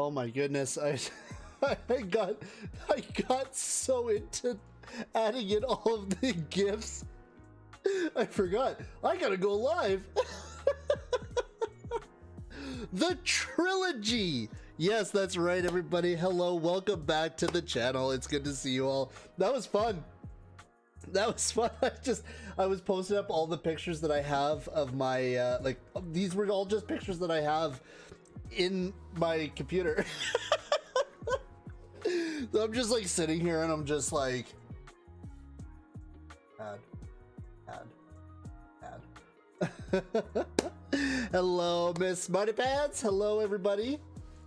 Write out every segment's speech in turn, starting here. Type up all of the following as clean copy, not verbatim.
Oh my goodness, I got so into adding in all of the GIFs. I forgot. I gotta go live. The Trilogy. Yes, that's right, everybody. Hello, welcome back to the channel. It's good to see you all. That was fun. That was fun. I was posting up all the pictures that I have of my these were all just pictures that I have in my computer. So I'm just like sitting here and I'm just like add. Hello, Miss Smarty Pants. Hello, everybody.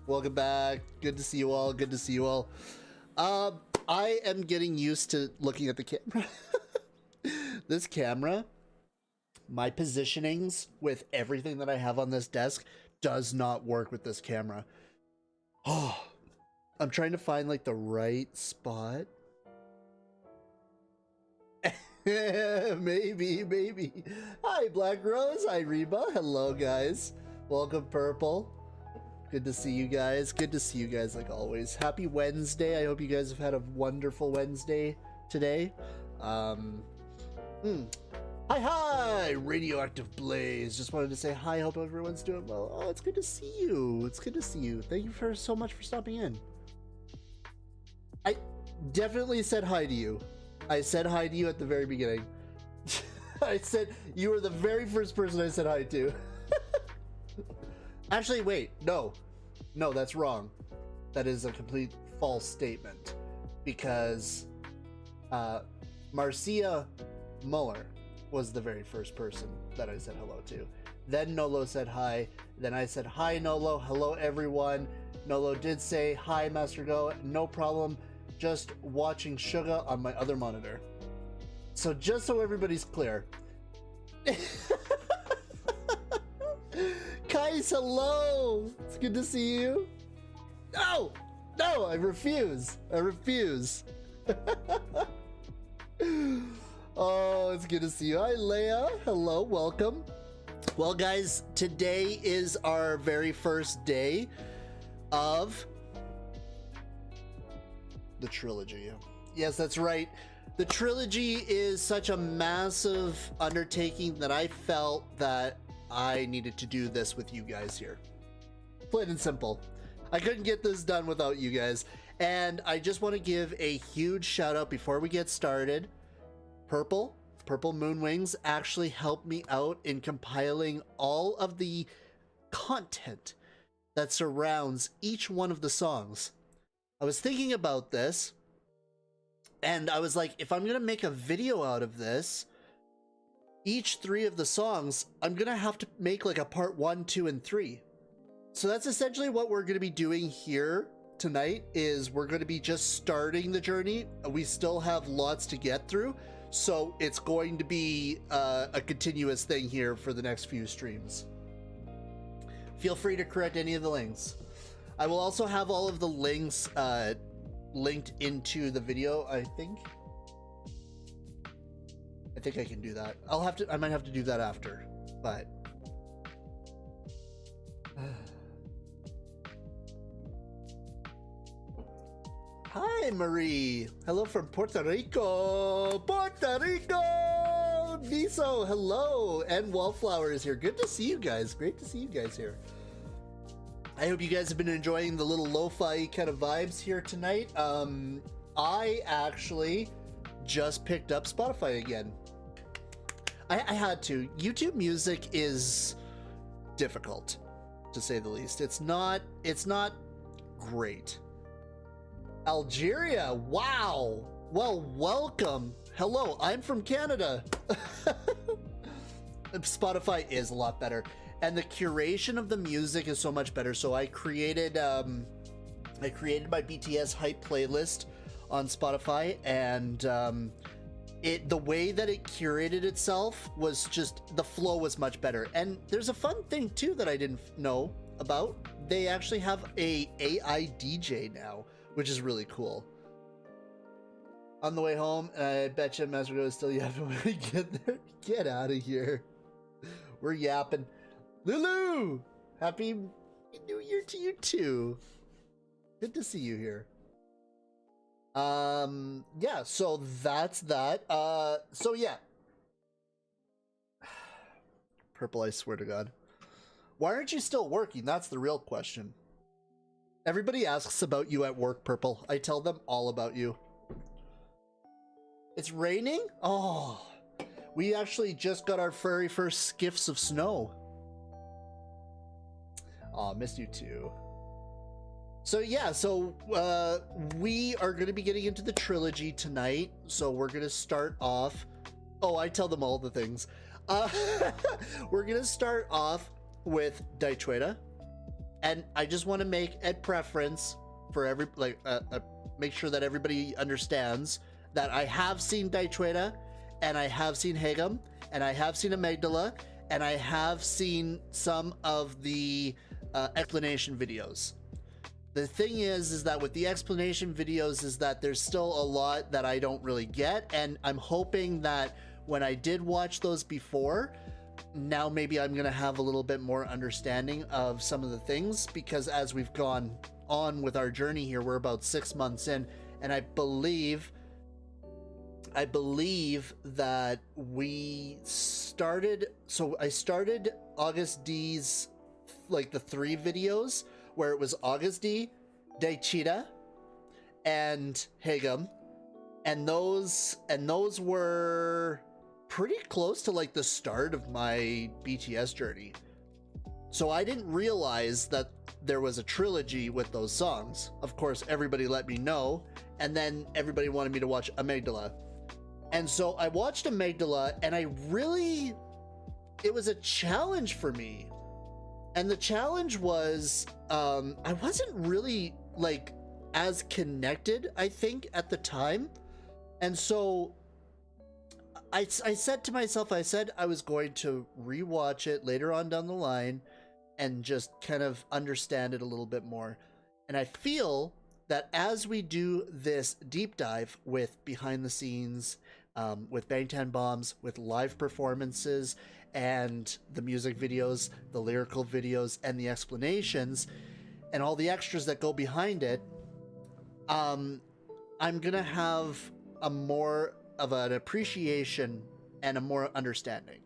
Welcome back. Good to see you all. Good to see you all. I am getting used to looking at the camera. This camera, my positionings with everything that I have on this desk does not work with this camera. Oh, I'm trying to find like the right spot. maybe. Hi, Black Rose. Hi, Reba. Hello, guys. Welcome, Purple. Good to see you guys. Good to see you guys like always. Happy Wednesday. I hope you guys have had a wonderful Wednesday today. Hi, Radioactive Blaze. Just wanted to say hi. Hope everyone's doing well. Oh, it's good to see you. It's good to see you. Thank you so much for stopping in. I definitely said hi to you. I said hi to you at the very beginning. I said you were the very first person I said hi to. Actually, wait, no, that's wrong. That is a complete false statement because Marcia Muller was the very first person that I said hello to. Then Nolo said hi. Then I said hi, Nolo. Hello, everyone. Nolo did say hi, MasterGo. No problem. Just watching Suga on my other monitor. So just so everybody's clear. Kais, hello. It's good to see you. No, I refuse. Oh, it's good to see you. Hi, Leia. Hello, welcome. Well, guys, today is our very first day of the Trilogy. Yes, that's right. The Trilogy is such a massive undertaking that I felt that I needed to do this with you guys here. Plain and simple. I couldn't get this done without you guys. And I just want to give a huge shout out before we get started. Purple Moonwings actually helped me out in compiling all of the content that surrounds each one of the songs. I was thinking about this and I was like, if I'm gonna make a video out of this, each 3 of the songs, I'm gonna have to make like a part 1, 2, and 3. So that's essentially what we're gonna be doing here tonight. Is we're gonna be just starting the journey. We still have lots to get through. So it's going to be a continuous thing here for the next few streams. Feel free to correct any of the links. I will also have all of the links linked into the video, I think I can do that. I might have to do that after, but hi, Marie. Hello from Puerto Rico. Niso, hello. And Wallflower is here. Good to see you guys. Great to see you guys here. I hope you guys have been enjoying the little lo-fi kind of vibes here tonight. I actually just picked up Spotify again. I had to. YouTube Music is difficult, to say the least. It's not great. Algeria, wow. Well, welcome. Hello, I'm from Canada. Spotify is a lot better, and the curation of the music is so much better. So I created my BTS hype playlist on Spotify, and the way that it curated itself was just, the flow was much better. And there's a fun thing too that I didn't know about. They actually have a AI DJ now, which is really cool. On the way home, I bet you MasterGo is still yapping when we get there. Get out of here. We're yapping. Lulu! Happy New Year to you too. Good to see you here. Yeah, so that's that. So yeah. Purple, I swear to God. Why aren't you still working? That's the real question. Everybody asks about you at work, Purple. I tell them all about you. It's raining? Oh, we actually just got our very first skiffs of snow. Oh, missed you too. So yeah, so we are going to be getting into the trilogy tonight. So we're going to start off. Oh, I tell them all the things. We're going to start off with Daechwita. And I just want to make a preference for every, make sure that everybody understands that I have seen Daechwita, and I have seen Hagum, and I have seen Amygdala, and I have seen some of the explanation videos. The thing is that with the explanation videos is that there's still a lot that I don't really get, and I'm hoping that when I did watch those before, now maybe I'm gonna have a little bit more understanding of some of the things, because as we've gone on with our journey here, we're about 6 months in, and I believe that we started, so I started Agust D's, like the 3 videos where it was Agust D, Daechwita, and Hagum, and those were pretty close to like the start of my BTS journey. So I didn't realize that there was a trilogy with those songs. Of course, everybody let me know, and then everybody wanted me to watch Amygdala. And so I watched Amygdala, and it was a challenge for me. And the challenge was, I wasn't really like as connected, I think, at the time. And so I said to myself, I said I was going to rewatch it later on down the line and just kind of understand it a little bit more. And I feel that as we do this deep dive with behind the scenes, with Bangtan Bombs, with live performances, and the music videos, the lyrical videos, and the explanations, and all the extras that go behind it, I'm gonna have a more of an appreciation and a more understanding.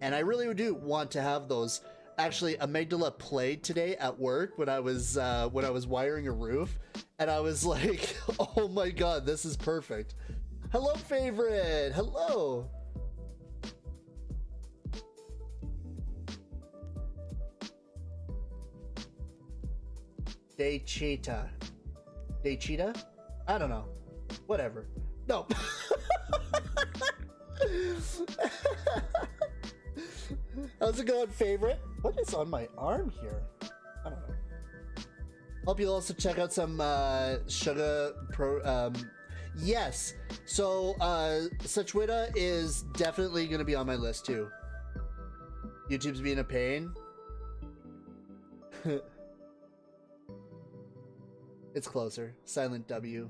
And I really do want to have those. Actually, Amygdala played today at work when I was wiring a roof, and I was like, oh my god, this is perfect. Hello, favorite. Hello. Daechwita. Daechwita? I don't know. Whatever. No. How's it going, favorite? What is on my arm here? I don't know. Hope you'll also check out some Suga Pro. Yes. So Daechwita is definitely going to be on my list too. YouTube's being a pain. It's closer. Silent W.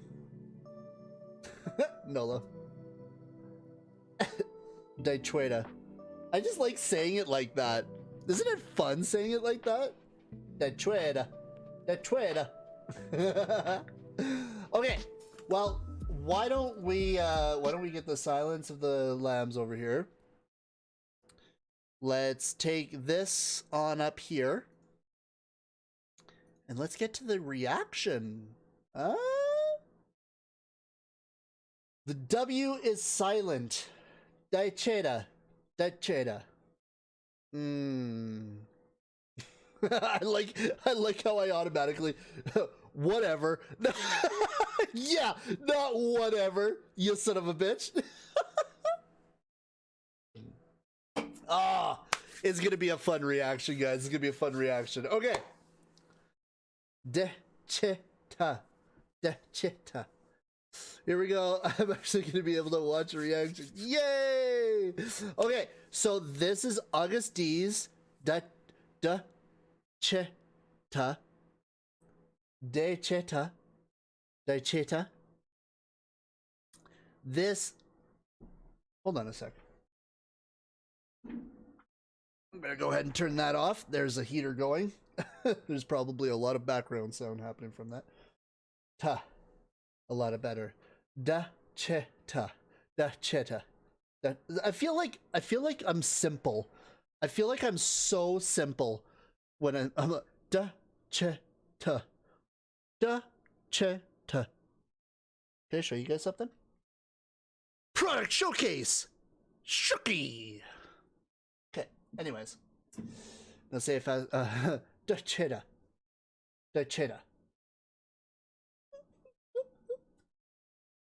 Nolo. Daechwita. I just like saying it like that. Isn't it fun saying it like that? Daechwita. Daechwita. Okay. Well, why don't we get the Silence of the Lambs over here? Let's take this on up here. And let's get to the reaction. The W is silent. Daechwita. Daechwita. I like how I automatically whatever. Yeah, not whatever, you son of a bitch. It's gonna be a fun reaction, guys. It's gonna be a fun reaction. Okay. Daechwita. Daechwita. Here we go. I'm actually going to be able to watch a reaction. Yay! Okay, so this is Agust D's Daechwita. Daechwita. Daechwita. This. Hold on a sec. I'm going to go ahead and turn that off. There's a heater going. There's probably a lot of background sound happening from that. ta. A lot better. Daechwita. Daechwita. I feel like I'm simple. I feel like I'm so simple when I'm like Daechwita. Daechwita. Can I show you guys something? Product showcase. Shooky. Okay. Anyways, let's say if I Daechwita. Daechwita.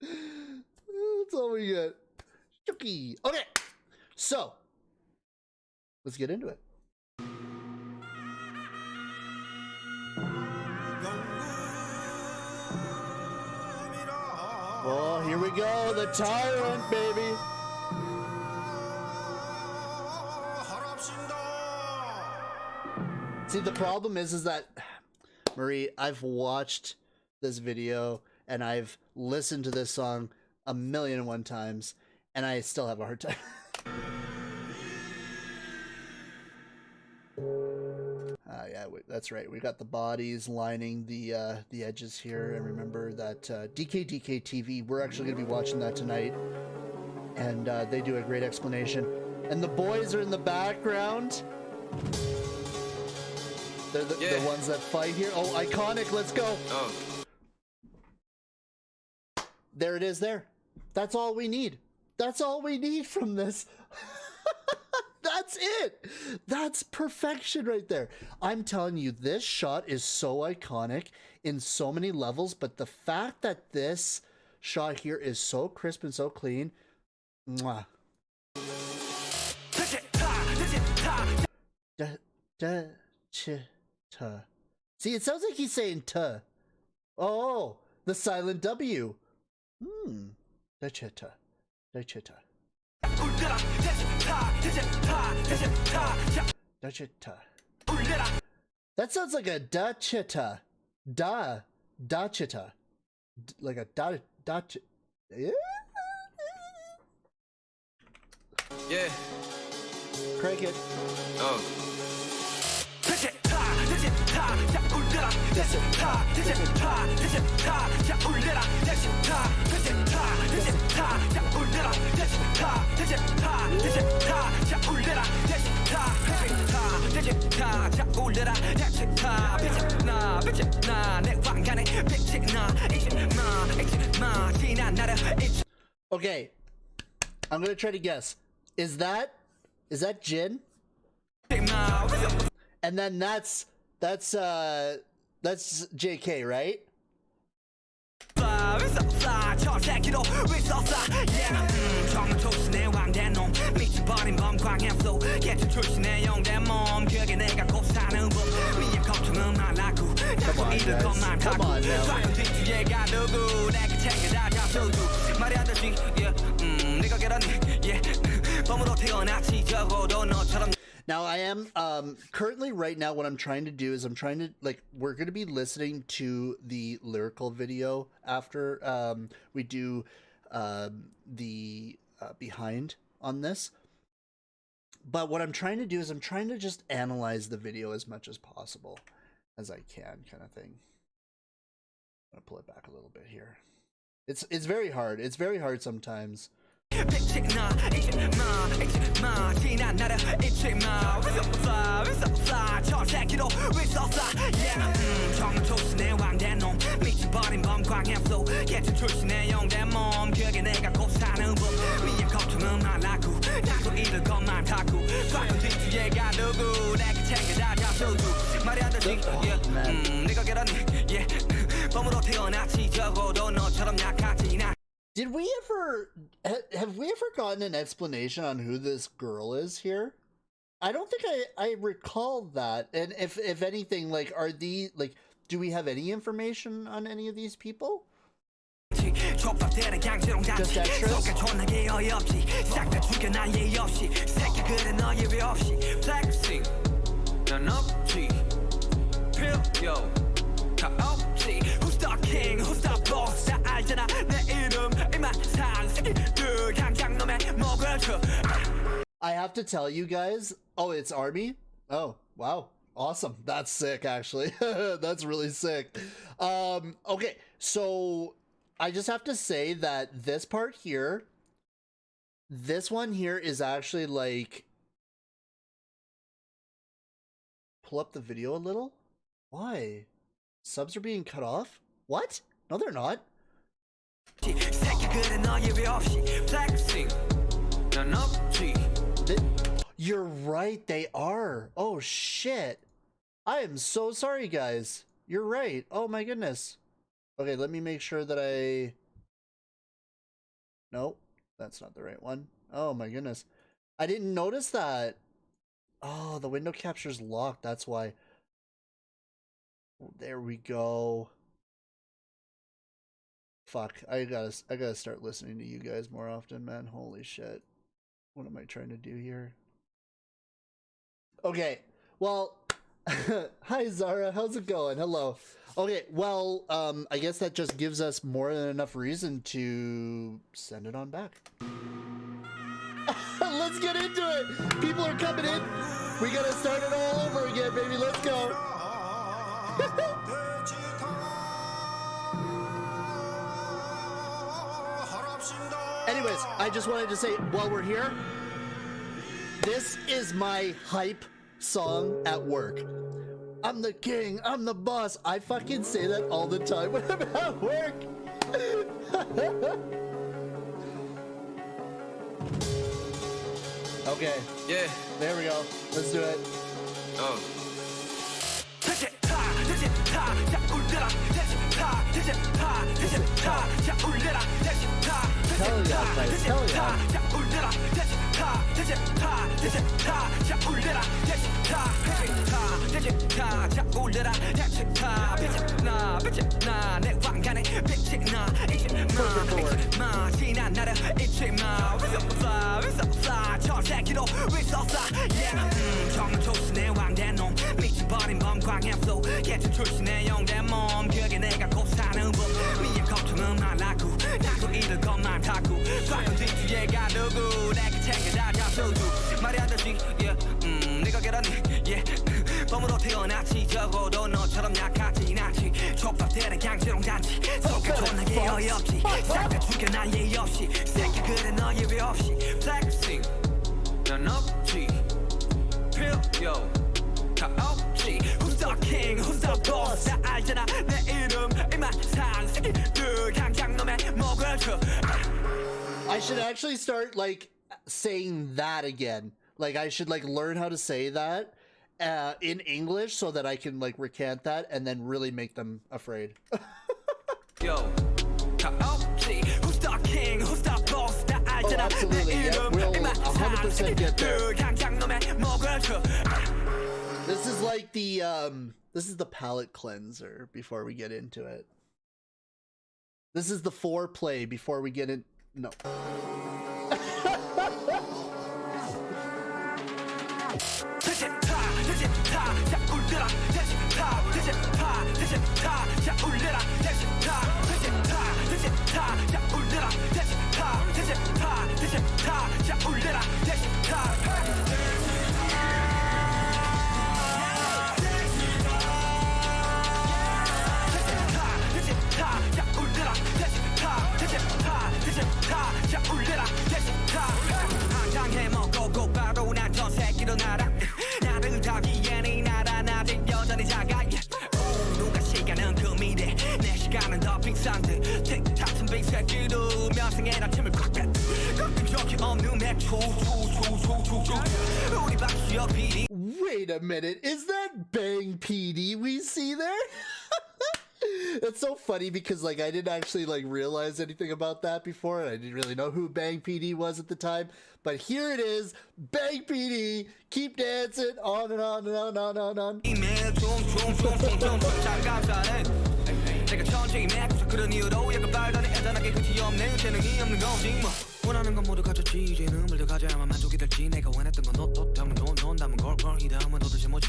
That's all we get. Shooky. Okay. So let's get into it. Oh, here we go, the tyrant, baby. See, the problem is that, Marie, I've watched this video and I've listened to this song 1,000,001 times, and I still have a hard time. Yeah, that's right. We got the bodies lining the edges here, and remember that DK TV. We're actually going to be watching that tonight, and they do a great explanation. And the boys are in the background. They're the ones that fight here. Oh, iconic! Let's go. Oh. There it is. There. That's all we need. That's all we need from this. That's it. That's perfection right there. I'm telling you, this shot is so iconic in so many levels, but the fact that this shot here is so crisp and so clean, mwah. See, it sounds like he's saying "ta." Oh, the silent W. Daechwita. Daechwita. Daechwita. That sounds like a Daechwita. Daechwita. Like a Daechwita. Yeah. Crank it. Oh. Okay, I'm gonna try to guess. Is that Jin? And then that's JK, right? Come on now. Now I am currently right now what I'm trying to do is we're going to be listening to the lyrical video after we do the behind on this. But what I'm trying to do is I'm trying to just analyze the video as much as possible as I can, kind of thing. I'm gonna pull it back a little bit here. It's very hard. It's very hard sometimes. Did we ever have we ever gotten an explanation on who this girl is here? I don't think I recall that. And if anything, like, are the do we have any information on any of these people? Just extras? Who's the king? Who's the boss? I have to tell you guys. Oh, it's Army? Oh, wow. Awesome. That's sick, actually. That's really sick. Okay. So I just have to say that this part here, this one here is actually like, pull up the video a little. Why? Subs are being cut off? What? No, they're not. You're right, they are. Oh shit. I am so sorry, guys. You're right. Oh my goodness. Okay, let me make sure that I... Nope, that's not the right one. Oh my goodness. I didn't notice that. Oh, the window capture's locked, that's why. There we go. Fuck, I gotta start listening to you guys more often, man. Holy shit. What am I trying to do here? Okay, well, hi Zara, how's it going? Hello. Okay, well, I guess that just gives us more than enough reason to send it on back. Let's get into it. People are coming in. We gotta start it all over again, baby. Let's go. Anyways, I just wanted to say, while we're here, this is my hype song at work. I'm the king, I'm the boss. I fucking say that all the time when I'm at work. Okay. Yeah. There we go. Let's do it. Oh. Hell yeah, guys. Hell Who's the king? Who's the boss? I should actually start like saying that again. Like I should like learn how to say that in English so that I can like recant that and then really make them afraid. Yo, who's the king? Who's the boss? Oh, absolutely. Yeah, we'll 100% get there. This is like the this is the palate cleanser before we get into it. This is the foreplay before we get in. No. Wait a minute, is that Bang PD we see there? It's so funny because like I didn't actually like realize anything about that before, and I didn't really know who Bang PD was at the time, but here it is, Bang PD, keep dancing on and on and on and on and on. 원하는 건 모두 가졌지 이제는 물들어가져야만 만족이 될지 내가 원했던 건 너 때문에 돈 담은 걸 이 다음은 도대체 뭐지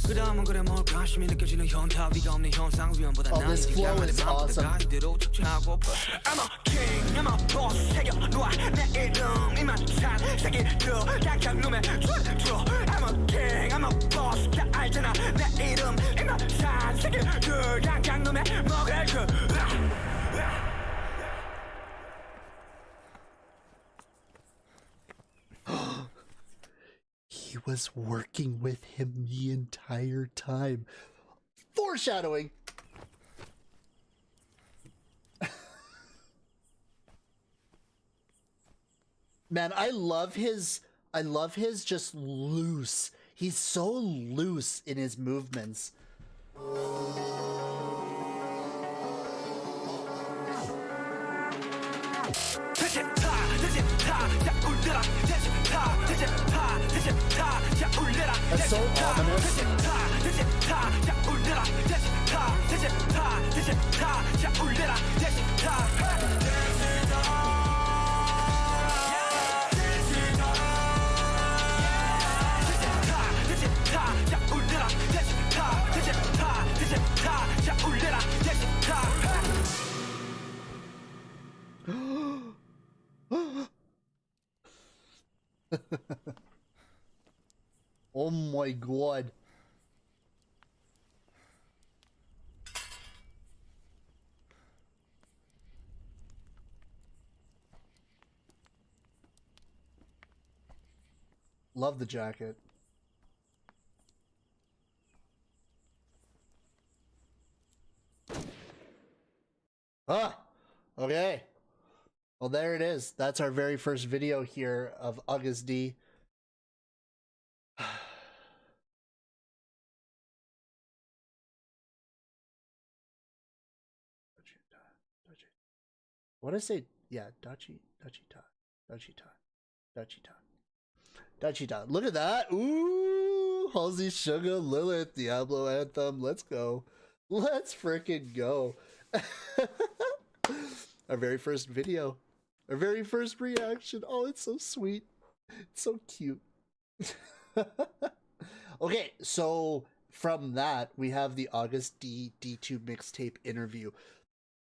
그 다음은 그래 뭘까 한심히 느껴지는 현타 위가 없는 현상 위험보다 난 이기야만의 마음보다 이대로 척취하고 I'm a king, I'm a boss 새겨놓아 내 이름 이만 산 새끼들 각각 놈의 줄 I'm a king, I'm a boss 다 알잖아 내 이름 이만 산 새끼들 각각 놈의 먹을 그 was working with him the entire time. Foreshadowing. Man, I love his just loose. He's so loose in his movements. That's so ominous. Oh my god. Love the jacket. Ah, okay. Well, there it is. That's our very first video here of Agust D. What did I say? Yeah, Daechwita. Look at that. Ooh, Halsey, Suga, Lilith, Diablo Anthem. Let's go. Let's freaking go. Our very first video. Our very first reaction. Oh, it's so sweet. It's so cute. Okay, so from that, we have the Agust D D2 mixtape interview.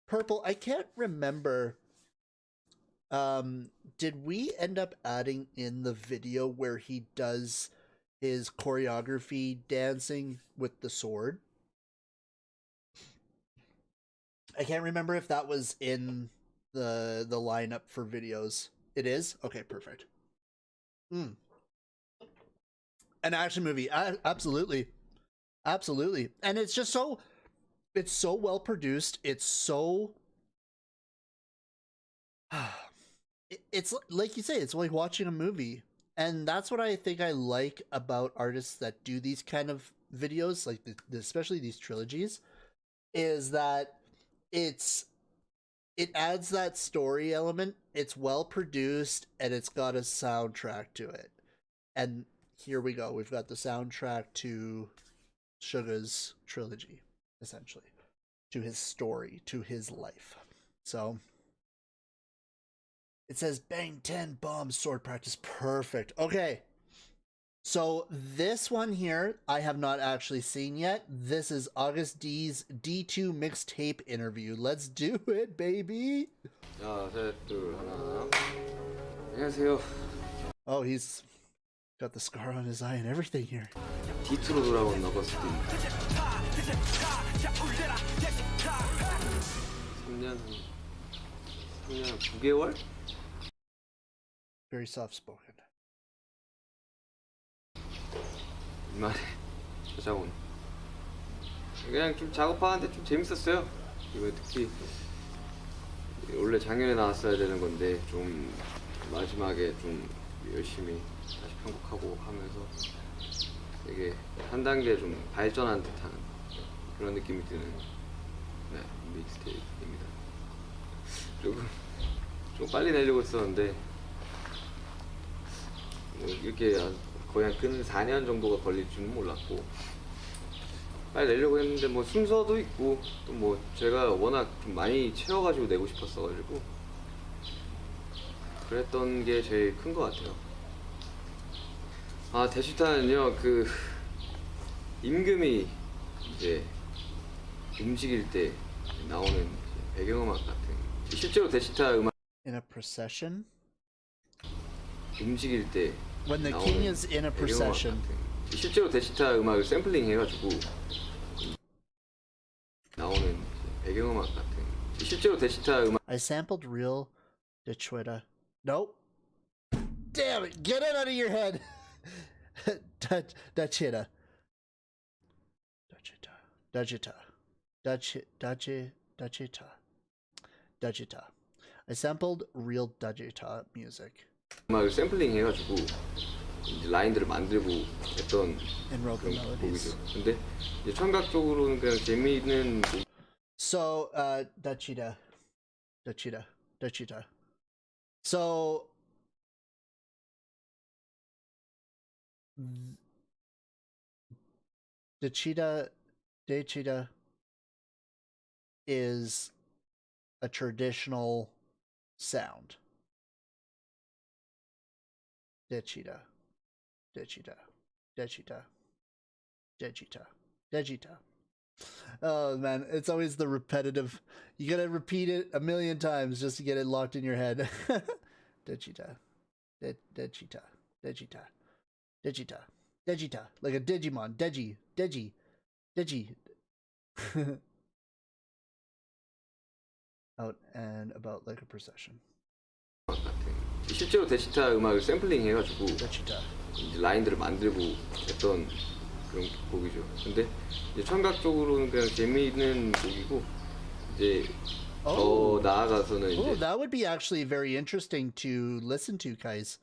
Purple, I can't remember. Did we end up adding in the video where he does his choreography dancing with the sword? I can't remember if that was in the lineup for videos. It is? Okay, perfect. An action movie. Absolutely. Absolutely. And it's just so, it's so well produced. It's so, it's like you say, it's like watching a movie. And that's what I think I like about artists that do these kind of videos, like especially these trilogies, is that it adds that story element. It's well produced and it's got a soundtrack to it. And here we go. We've got the soundtrack to Sugas trilogy, essentially, to his story, to his life. So it says bang 10 bombs sword practice. Perfect. Okay. So this one here, I have not actually seen yet. This is Agust D's D2 mixtape interview. Let's do it, baby. Oh, he's got the scar on his eye and everything here. D2로 돌아온 어거스트 3년 9개월? Very soft spoken. 이만에 찾아온 그냥 좀 작업하는데 좀 재밌었어요. 이거 특히 원래 작년에 나왔어야 되는 건데 좀 마지막에 좀 열심히 다시 편곡하고 하면서 되게 한 단계 좀 발전한 듯한 그런 느낌이 드는 믹스테이프입니다. 그리고 좀 빨리 내려고 했었는데 뭐 이렇게 거의 한 4년 정도가 걸릴 줄은 몰랐고 빨리 내려고 했는데 뭐 순서도 있고 또 뭐 제가 워낙 좀 많이 채워가지고 내고 싶었어가지고 그랬던 게 제일 큰 것 같아요. 아, 데슈타는요, 그 임금이 이제 움직일 때 나오는 배경음악 같은 실제로 데슈타 음악 In a procession? 움직일 때 When the king is in a procession. 실제로 데슈타 음악을 샘플링 해가지고 나오는 배경음악 같은 실제로 데슈타 음악 I sampled real Daechwita. Nope. Damn it! Get it out of your head. Daechwita. Daechwita. I sampled real Daechwita music. 음악을 샘플링 해가지고 이제 라인들을 만들고 했던 And wrote the 그런 melodies. 곡이죠. 근데 이제 청각적으로는 그냥 재미있는 곡. So, Daechwita. So, Daechwita is a traditional sound. Daechwita. Oh man, it's always the repetitive. You gotta repeat it a million times just to get it locked in your head. Daechwita. Like a Digimon. Digi. Out and about like a procession. 실제로 데시타 음악을 샘플링 해가지고 Daechwita. 이제 라인들을 만들고 했던 그런 곡이죠. 근데 이제 청각적으로는 그냥 재미있는 곡이고 이제 더 나아가서는 Oh, 이제 that would be actually very interesting to listen to, guys.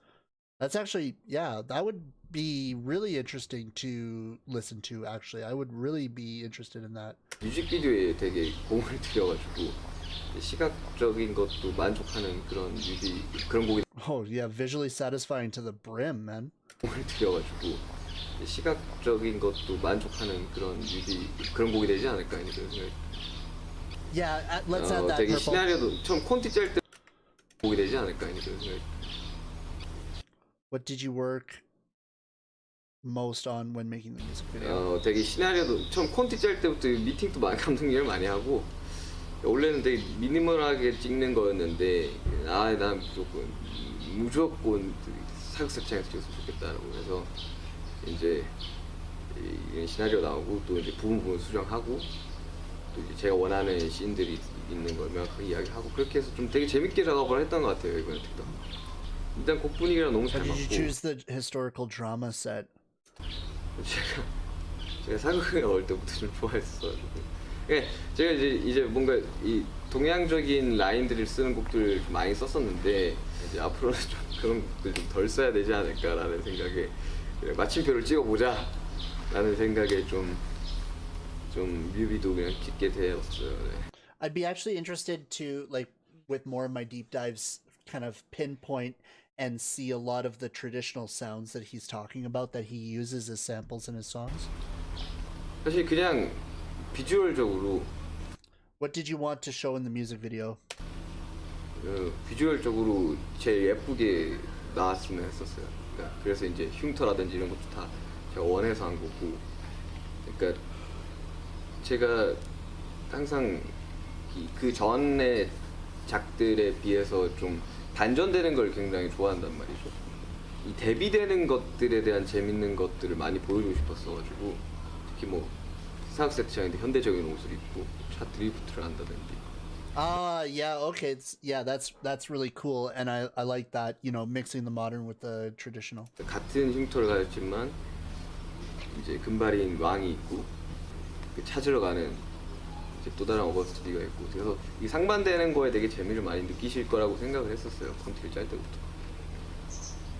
That's actually, yeah, that would be really interesting to listen to, actually. I would really be interested in that. 뮤직비디오에 되게 공을 들여가지고 시각적인 것도 만족하는 그런 그런 곡이 Oh, yeah, visually satisfying to the brim, man. 공을 들여가지고 시각적인 것도 만족하는 그런 곡이 되지 않을까 이런 생각이. Yeah, let's add that 되게 purple. 시나리오도 처음 콘티 짤 때 곡이 되지 않을까 이런 생각이. What did you work most on when making the music video? 되게 시나리오도 처음 콘티 짤 때부터 미팅도 많이 감독 일을 많이 하고 원래는 되게 미니멀하게 찍는 거였는데 난 무조건 사극세창에서 찍었으면 좋겠다라고 해서 이제 이런 시나리오 나오고 또 이제 부분 수정하고 또 이제 제가 원하는 씬들이 있는 걸 명확하게 이야기하고 그렇게 해서 좀 되게 재밌게 작업을 했던 것 같아요 이번에 특히. 일단 곡 분위기랑 너무 잘 Why did you 맞고 choose the historical drama set? 제가 사극을 어릴 때부터 좀 좋아했어가지고 제가 이제 뭔가 이 동양적인 라인들을 쓰는 곡들을 좀 많이 썼었는데 이제 앞으로는 좀 그런 곡들 좀 덜 써야 되지 않을까라는 생각에 그냥 마침표를 찍어보자 라는 생각에 좀 뮤비도 그냥 찍게 되었어요. 네. I'd be actually interested to, like, with more of my deep dives, kind of pinpoint and see a lot of the traditional sounds that he's talking about that he uses as samples in his songs. 사실 그냥 비주얼적으로 What did you want to show in the music video? 비주얼적으로 제일 예쁘게 나왔으면 했었어요. 그래서 이제 흉터라든지 이런 것도 다 제가 원해서 한 거고. 그러니까 제가 항상 그 전의 작들에 비해서 좀 반전되는 걸 굉장히 좋아한단 말이죠. 이 대비되는 것들에 대한 재밌는 것들을 많이 보여주고 싶었어가지고 특히 뭐 사각 세트장인데 현대적인 옷을 입고 차 드리프트를 한다든지. Yeah, okay. That's really cool, and I like that, you know, mixing the modern with the traditional. 같은 흉터를 가졌지만 이제 금발인 왕이 있고 찾으러 가는 이제 또 다른 어거스트 D가 있고 그래서 이 상반되는 거에 되게 재미를 많이 느끼실 거라고 생각을 했었어요. 콘티를 짤 때부터.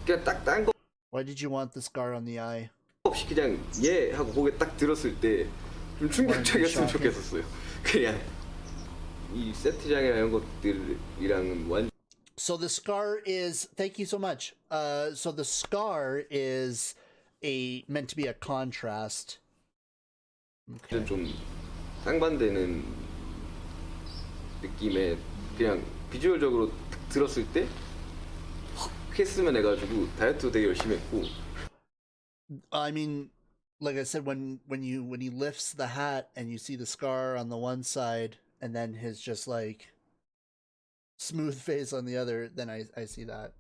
그냥 딱 딴 거 Why did you want the scar on the eye? 없이 그냥 예 하고 고개 딱 들었을 때 좀 충격적이었으면 좋겠었어요. 그냥 이 세트장이나 이런 것들이랑은 완전. So the scar is, thank you so much. So the scar is meant to be a contrast. Okay. 좀 상반되는 느낌의 그냥 비주얼적으로 딱 들었을 때 헉 했으면 해가지고 다이어트 되게 열심히 했고. I mean, like I said, when he lifts the hat and you see the scar on the one side and then his just like smooth face on the other, then I see that.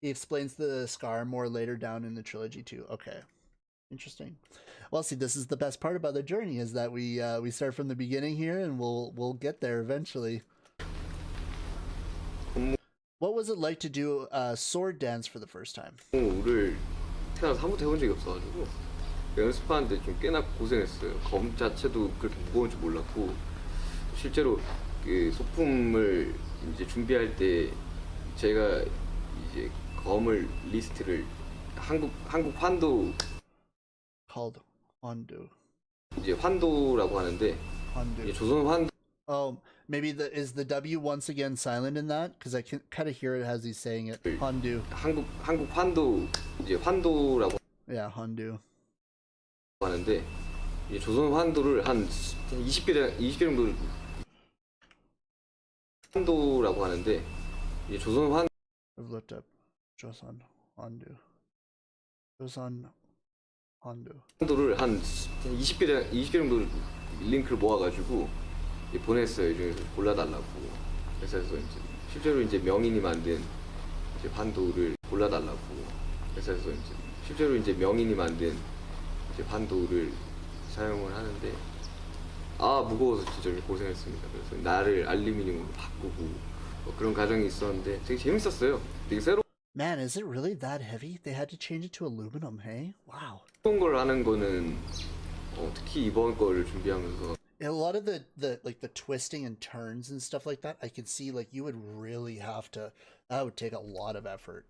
He explains the scar more later down in the trilogy too. Okay. Interesting. Well, see, this is the best part about the journey is that we start from the beginning here and we'll get there eventually. What was it like to do a sword dance for the first time? 를 태어나서 한 번도 해본 적이 없어가지고 연습하는데 좀 꽤나 고생했어요. 검 자체도 그렇게 무거운 줄 몰랐고 실제로 그 소품을 이제 준비할 때 제가 이제 검을 리스트를 한국 환도 Called Hondu. 이제 환도라고 하는데 Hondu. 이제 조선 환도 Oh, maybe is the W once again silent in that? Because I can kind of hear it as he's saying it. Hondu. 한국 환도 이제 환도라고 Yeah, Hondu. 하는데 이제 조선 환도를 한 20개 정도 환도라고 하는데 이제 조선 I've looked up Joseon Hondu. Joseon Hondu. 환도를 한 20개 정도 링크를 모아가지고 보냈어요. 이 중에서 골라달라고. 그래서 이제 실제로 이제 명인이 만든 이제 환도를 골라달라고. 그래서 이제 실제로 이제 명인이 만든 이제 환도를 사용을 하는데 무거워서 진짜 고생했습니다. 그래서 나를 알루미늄으로 바꾸고 뭐 그런 과정이 있었는데 되게 재밌었어요. 되게 새로운 Man, is it really that heavy? They had to change it to aluminum, hey? Wow. 걸 하는 거는 특히 이번 거를 준비하면서 A lot of the twisting and turns and stuff like that, I can see like you would really have to. That would take a lot of effort.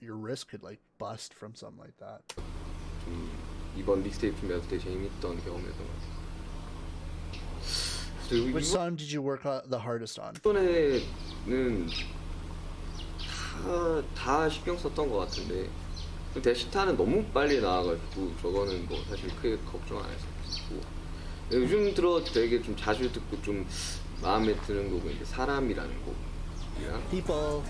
Your wrist could like bust from something like that. 좀 이번 믹스테이프 준비할 때 재밌던 경험이었던 것 같아요. Which song did you work the hardest on? 이번에는 다 신경 썼던 것 같은데 데시타는 너무 빨리 나와가지고 저거는 뭐 사실 크게 걱정 안 했었고 요즘 들어 되게 좀 자주 듣고 좀 마음에 드는 곡은 이제 사람이라는 곡이랑 People.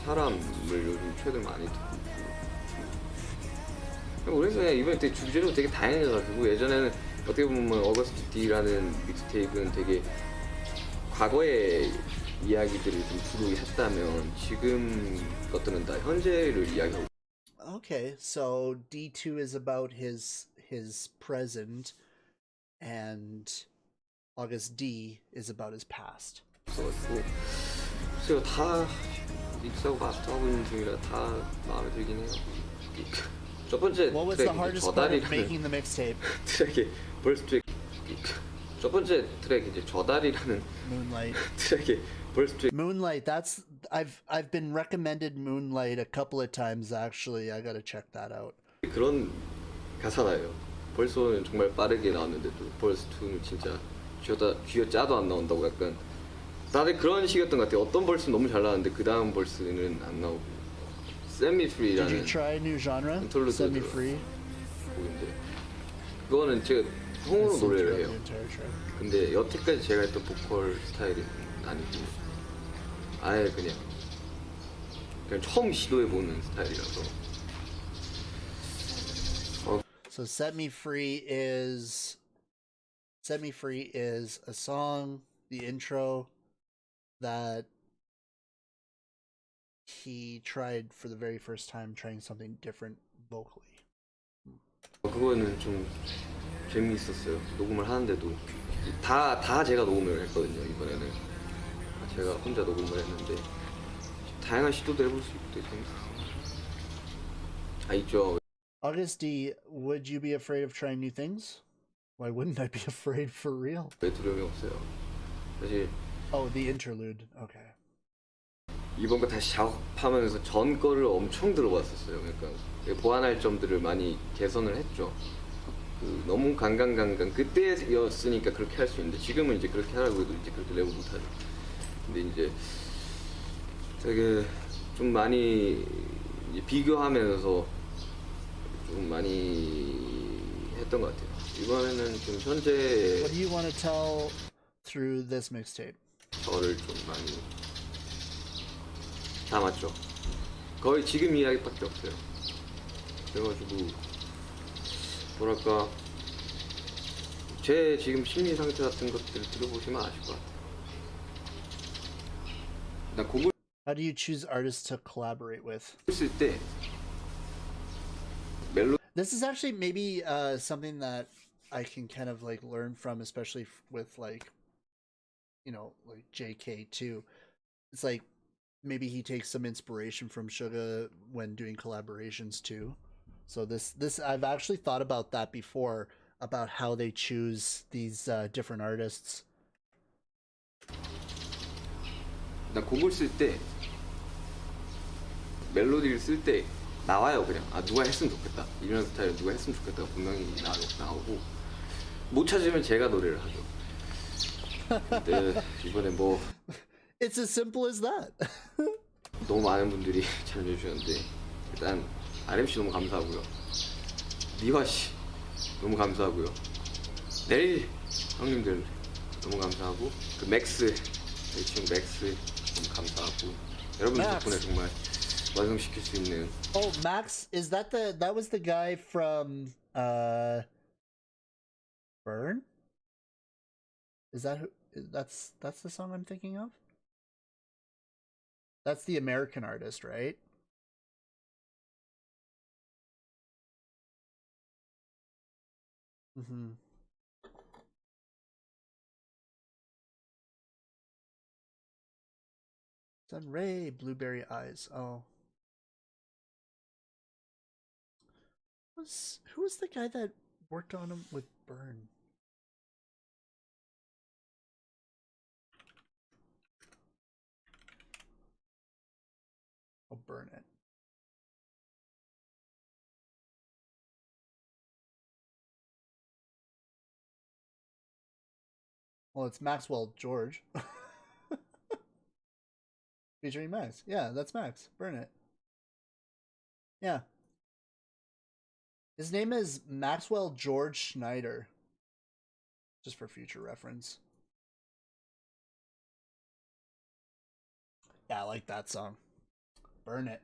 사람을 요즘 최근 많이 듣고 있고 그래서 그냥 이번에 되게 주제로 되게 다양해가지고 예전에는 어떻게 보면 어거스트 D라는 믹스테이프는 되게 과거의 이야기들을 좀 주로 했다면 지금 것들은 다 현재를 이야기하고 Okay, so D2 is about his present, and Agust D is about his past. 있어가지고 글쎄요 다 믹스하고 마스터하고 있는 중이라 다 마음에 들긴 해요. 첫 번째 What was the hardest part of making 저달이라는 the mixtape? 트랙의 벌스 트랙 첫 번째 트랙 이제 저달이라는 Moonlight. 트랙의 벌스 트랙 Moonlight. That's I've been recommended Moonlight a couple of times actually. I gotta check that out. 그런 가사나요. 벌써는 정말 빠르게 나왔는데 또 벌스 2는 진짜 쥐어짜도 안 나온다고 약간 다들 그런 식이었던 것 같아요. 어떤 벌스는 너무 잘 나왔는데 그 다음 벌스는 안 나오고 Set Me Did Free라는 you try new genre? 인터루드 Set Me Free. 곡인데 그거는 제가 통으로 Listened 노래를 throughout the 해요. entire track. 근데 여태까지 제가 했던 보컬 스타일이 아니고 아예 그냥 처음 시도해보는 스타일이라서 So Set Me Free is a song, the intro that he tried for the very first time trying something different vocally. 그거는 좀 재미있었어요. 녹음을 하는데도 다 제가 녹음을 했거든요. 이번에는 제가 혼자 녹음을 했는데 다양한 시도도 해볼 수 있고 되게 재밌었어요. 있죠. Agust D, would you be afraid of trying new things? Why wouldn't I be afraid for real? 왜 두려움이 없어요. 사실 Oh, the interlude. Okay. 이번 거 다시 작업하면서 전 거를 엄청 들어봤었어요. 그러니까 보완할 점들을 많이 개선을 했죠. 너무 강강 그때였으니까 그렇게 할 수 있는데 지금은 이제 그렇게 하라고 해도 이제 그렇게 레고 못하죠. 근데 이제 되게 좀 많이 이제 비교하면서 좀 많이 했던 것 같아요. 이번에는 좀 현재 What do you want to tell through this mixtape? 저를 좀 많이 담았죠. 거의 지금 이야기밖에 없어요. 그래가지고 뭐랄까 제 지금 심리 상태 같은 것들을 들어보시면 아실 것 같아요. 나 곡을 How do you choose artists to collaborate with? 쓸 때 멜로 This is actually maybe something that I can kind of like learn from, especially with like, you know, like JK too. It's like maybe he takes some inspiration from Suga when doing collaborations too. So this I've actually thought about that before, about how they choose these different artists. 나 곡을 쓸 때 멜로디를 쓸 때 나와요 그냥. 아 누가 했으면 좋겠다. 이런 스타일 누가 했으면 좋겠다가 분명히 나오고 못 찾으면 제가 노래를 하죠. 근데 이번에 뭐 It's as simple as that. 너무 많은 분들이 참여해주셨는데 일단 RMC 너무 감사하고요. 니화 씨 너무 감사하고요. 내일 형님들 너무 감사하고 그 맥스 저희 친구 맥스 너무 감사하고 여러분 덕분에 정말 완성시킬 수 있는. Oh, Max, is that was the guy from Burn? Is that who? That's the song I'm thinking of? That's the American artist, right? Mm-hmm. Sunray, Blueberry Eyes. Oh. Who was the guy that worked on him with Burn? I'll burn it. Well, it's Maxwell George. Featuring Max. Yeah, that's Max. Burn it. Yeah. His name is Maxwell George Schneider. Just for future reference. Yeah, I like that song. Burn it.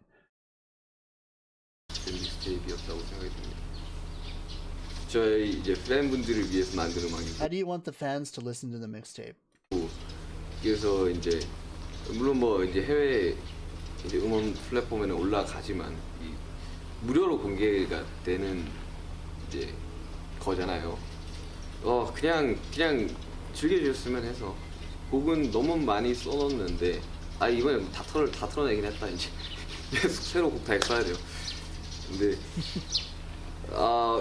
믹스테이프였다고 생각이 듭니다. 저희 이제 팬분들을 위해서 만든 음악이고. How do you want the fans to listen to the mixtape? 그래서 이제 물론 뭐 이제 해외 이제 음원 플랫폼에는 올라가지만 이 무료로 공개가 되는 이제 거잖아요. 그냥 즐겨주셨으면 해서 곡은 너무 많이 써놓는데 이번에 다 털어내긴 했다 이제 계속 새로 곡 다 써야 돼요. 근데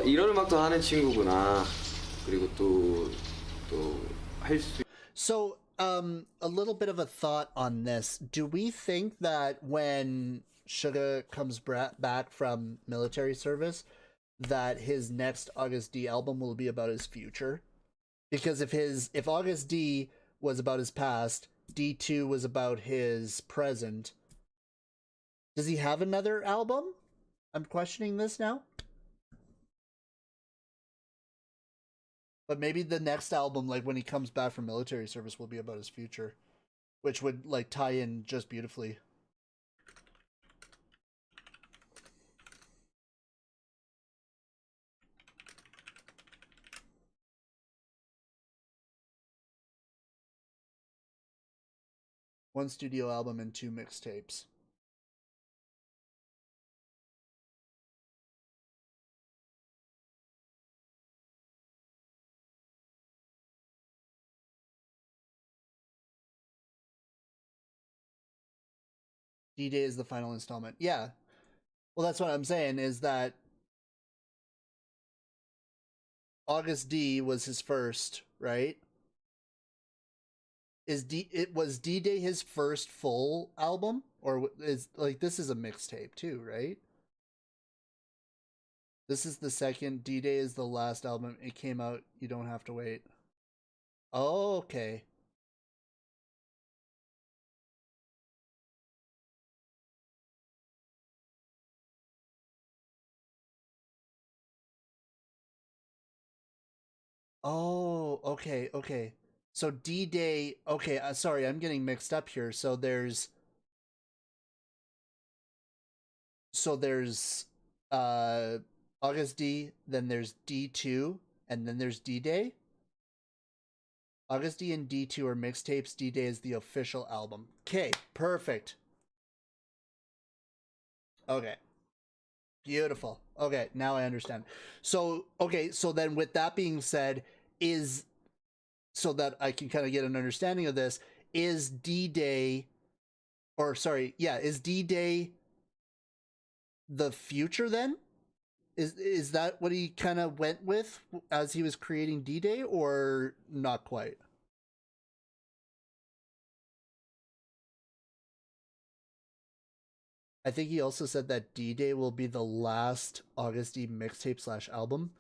이런 음악도 하는 친구구나. 그리고 또 할 수. So, a little bit of a thought on this. Do we think that when Suga comes back from military service, that his next Agust D album will be about his future? Because if Agust D was about his past, D2 was about his present. Does he have another album? I'm questioning this now. But maybe the next album, like when he comes back from military service, will be about his future, which would like tie in just beautifully. One studio album and 2 mixtapes. D-Day is the final installment. Yeah. Well, that's what I'm saying, is that Agust D was his first, right? Was D-Day his first full album? Or is, like, this is a mixtape too, right? This is the second. D-Day is the last album. It came out. You don't have to wait. Oh, okay. Oh, okay. So D-Day, okay, sorry, I'm getting mixed up here. So there's Agust D, then there's D2, and then there's D-Day. Agust D and D2 are mixtapes. D-Day is the official album. Okay, perfect. Okay. Beautiful. Okay, now I understand. So, okay, so then with that being said, so that I can kind of get an understanding of this, is D-Day Or sorry, yeah, is D-Day the future then? Is that what he kind of went with as he was creating D-Day, or not quite? I think he also said that D-Day will be the last Agust D mixtape slash album.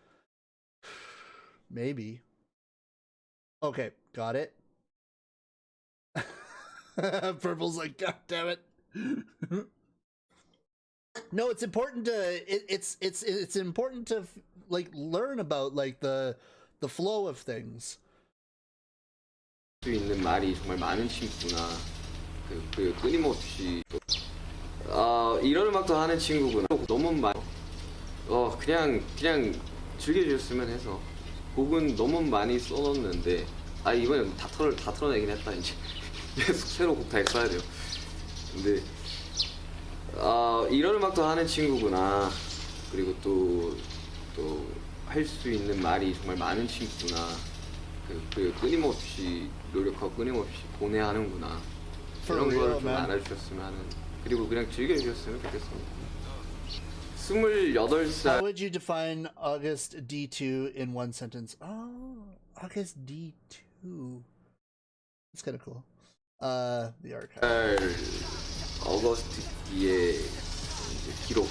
Maybe. Okay, got it. Purple's like, God damn it. No, it's important to it's important to like learn about like the flow of things. 수 있는 말이 정말 많은 친구구나. 그 끊임없이 이런 음악도 하는 친구구나. 너무 많이 그냥 즐겨주셨으면 해서 곡은 너무 많이 써놓는데 이번에 다 털어내긴 했다 이제 새로 곡 다 써야 돼요. 근데 이런 음악도 하는 친구구나. 그리고 또 할 수 있는 말이 정말 많은 친구구나. 그 끊임없이 노력하고 끊임없이 보내하는구나. 이런 거를 좀 알아주셨으면 하는. 그리고 그냥 즐겨주셨으면 좋겠습니다. 28살. How would you define Agust D2 in one sentence? Oh, Agust D2. That's kind of cool. The archive. 어거스트 D의 기록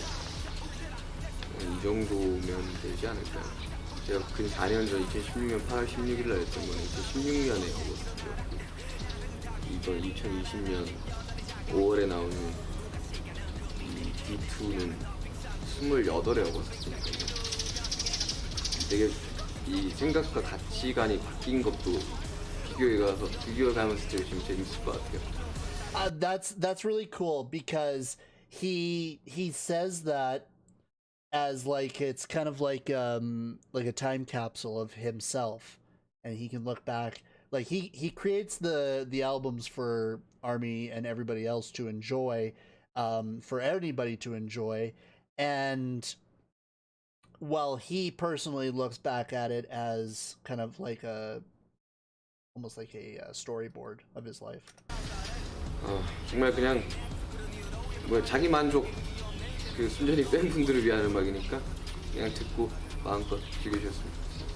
이 정도면 되지 않을까요? 제가 근 4년 전 2016년 8월 16일 날 했던 건 2016년에 어거스트였고 이번 2020년 5월에 나오는 이 D2는 28의 어거스트니까요. 되게 이 생각과 가치관이 바뀐 것도 비교해가면서 되게 좀 재밌을 것 같아요. That's really cool because he says that as like it's kind of like a time capsule of himself, and he can look back. Like he creates the albums for Army and everybody else to enjoy, for anybody to enjoy, and while he personally looks back at it as kind of like almost like a storyboard of his life. 정말 그냥 뭐 자기 만족 그 순전히 팬분들을 위한 음악이니까 그냥 듣고 마음껏 즐겨주셨으면 좋겠어요.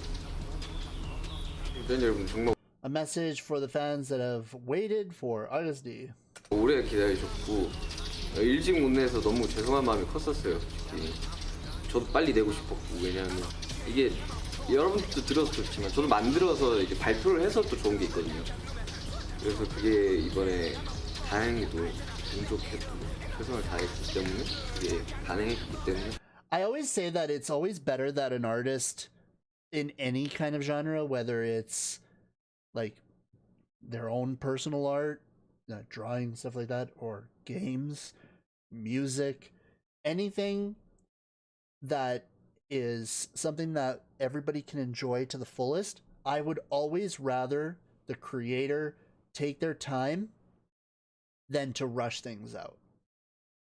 팬 여러분 정말 A message for the fans that have waited for Agust D. 오래 기다리셨고 일찍 못 내서 너무 죄송한 마음이 컸었어요. 솔직히 저도 빨리 내고 싶었고 왜냐하면 이게 여러분들도 들어서 좋지만 저도 만들어서 이제 발표를 해서 또 좋은 게 있거든요. 그래서 그게 이번에 다행히도 운 좋게도 최선을 다했기 때문에 그게 가능했기 때문에. I always say that it's always better that an artist in any kind of genre, whether it's like their own personal art, drawing, stuff like that, or games, music, anything that is something that everybody can enjoy to the fullest, I would always rather the creator take their time than to rush things out,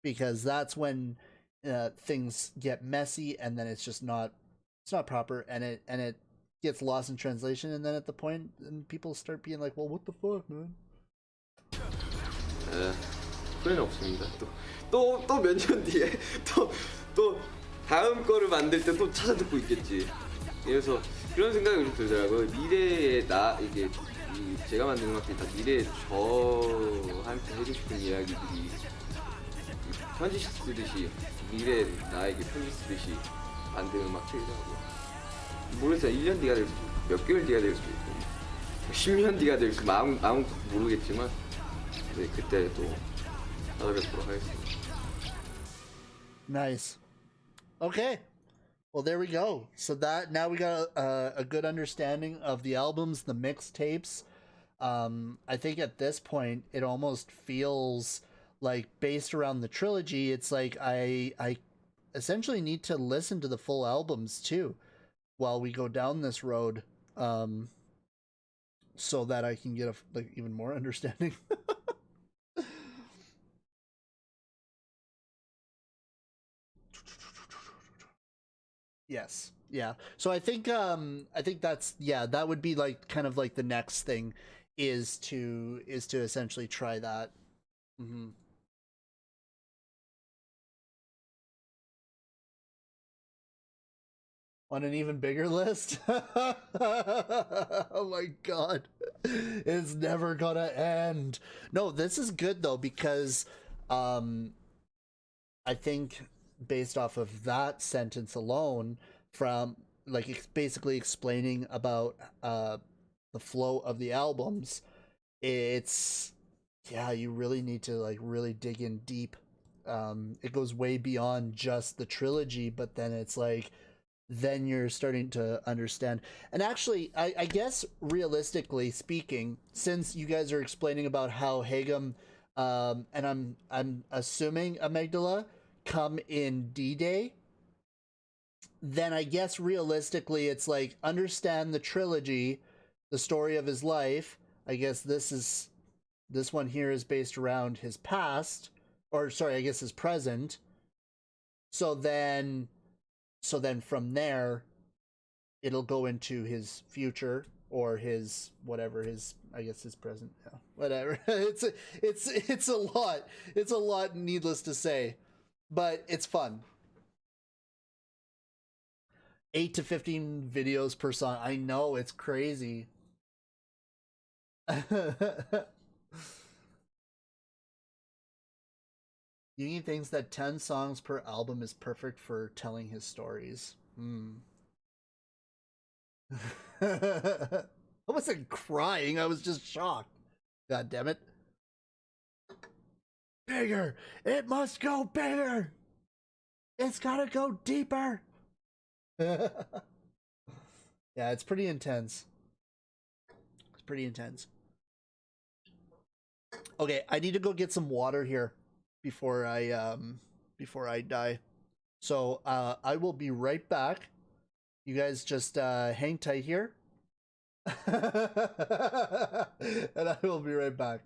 because that's when things get messy and then it's not proper, and it gets lost in translation, and then at the point and people start being like, well, what the fuck, man. 후회는 없습니다. 또 몇 년 뒤에 또 다음 거를 만들 때 또 찾아 듣고 있겠지. 그래서 그런 생각이 좀 들더라고요. 미래에 이게 제가 만든 음악들이 다 미래에 저한테 해주고 싶은 이야기들이 편지 쓰듯이 미래 나에게 편지 쓰듯이 만든 음악들이더라고요. 모르겠어요. 1년 뒤가 될 수도 있고 몇 개월 뒤가 될 수도 있고 10년 뒤가 될 수도 있고 아무도 모르겠지만 네, 그때 또 찾아뵙도록 하겠습니다. Nice. Okay. Well, there we go. So that now we got a good understanding of the albums, the mixtapes. I think at this point it almost feels like based around the trilogy. It's like I essentially need to listen to the full albums too, while we go down this road, so that I can get even more understanding. Yes. Yeah. So I think that's, yeah, that would be like kind of like the next thing is to essentially try that. on an even bigger list. Oh my god. It's never gonna end. No, this is good though, because I think based off of that sentence alone, from like basically explaining about the flow of the albums, it's, yeah, you really need to like really dig in deep. It goes way beyond just the trilogy, but then it's like, then you're starting to understand. And actually, I guess realistically speaking, since you guys are explaining about how Hagum, and I'm assuming Amygdala come in D-Day, then I guess realistically it's like, understand the trilogy, the story of his life. I guess this one here is based around his past, or sorry, I guess his present. So then from there it'll go into his future, or his whatever, his, I guess his present, yeah, whatever. It's a lot, needless to say, but it's fun. 8 to 15 videos per song. I know, it's crazy. Yugi thinks that 10 songs per album is perfect for telling his stories. I wasn't crying, I was just shocked. God damn it. Bigger! It must go bigger! It's gotta go deeper! Yeah, it's pretty intense. It's pretty intense. Okay, I need to go get some water here before I die. So I will be right back. You guys just hang tight here. And I will be right back.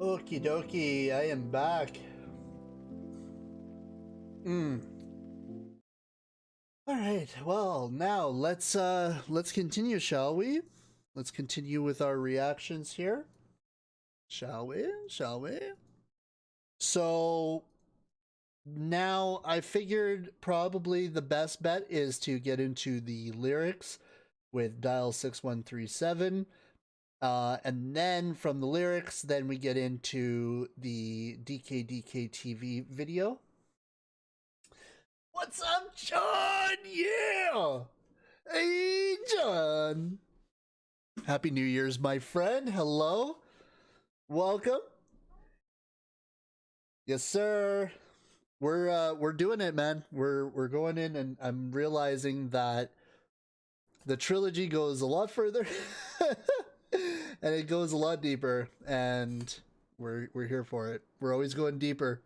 Okie dokie, I am back. All right. Well, now let's continue, shall we? Let's continue with our reactions here. Shall we? Shall we? So now I figured probably the best bet is to get into the lyrics with dial 6137. And then from the lyrics, then we get into the DKDK TV video. What's up, John? Yeah! Hey, John! Happy New Year's, my friend. Hello. Welcome. Yes, sir. We're doing it, man. We're going in, and I'm realizing that the trilogy goes a lot further and it goes a lot deeper, and we're here for it. We're always going deeper.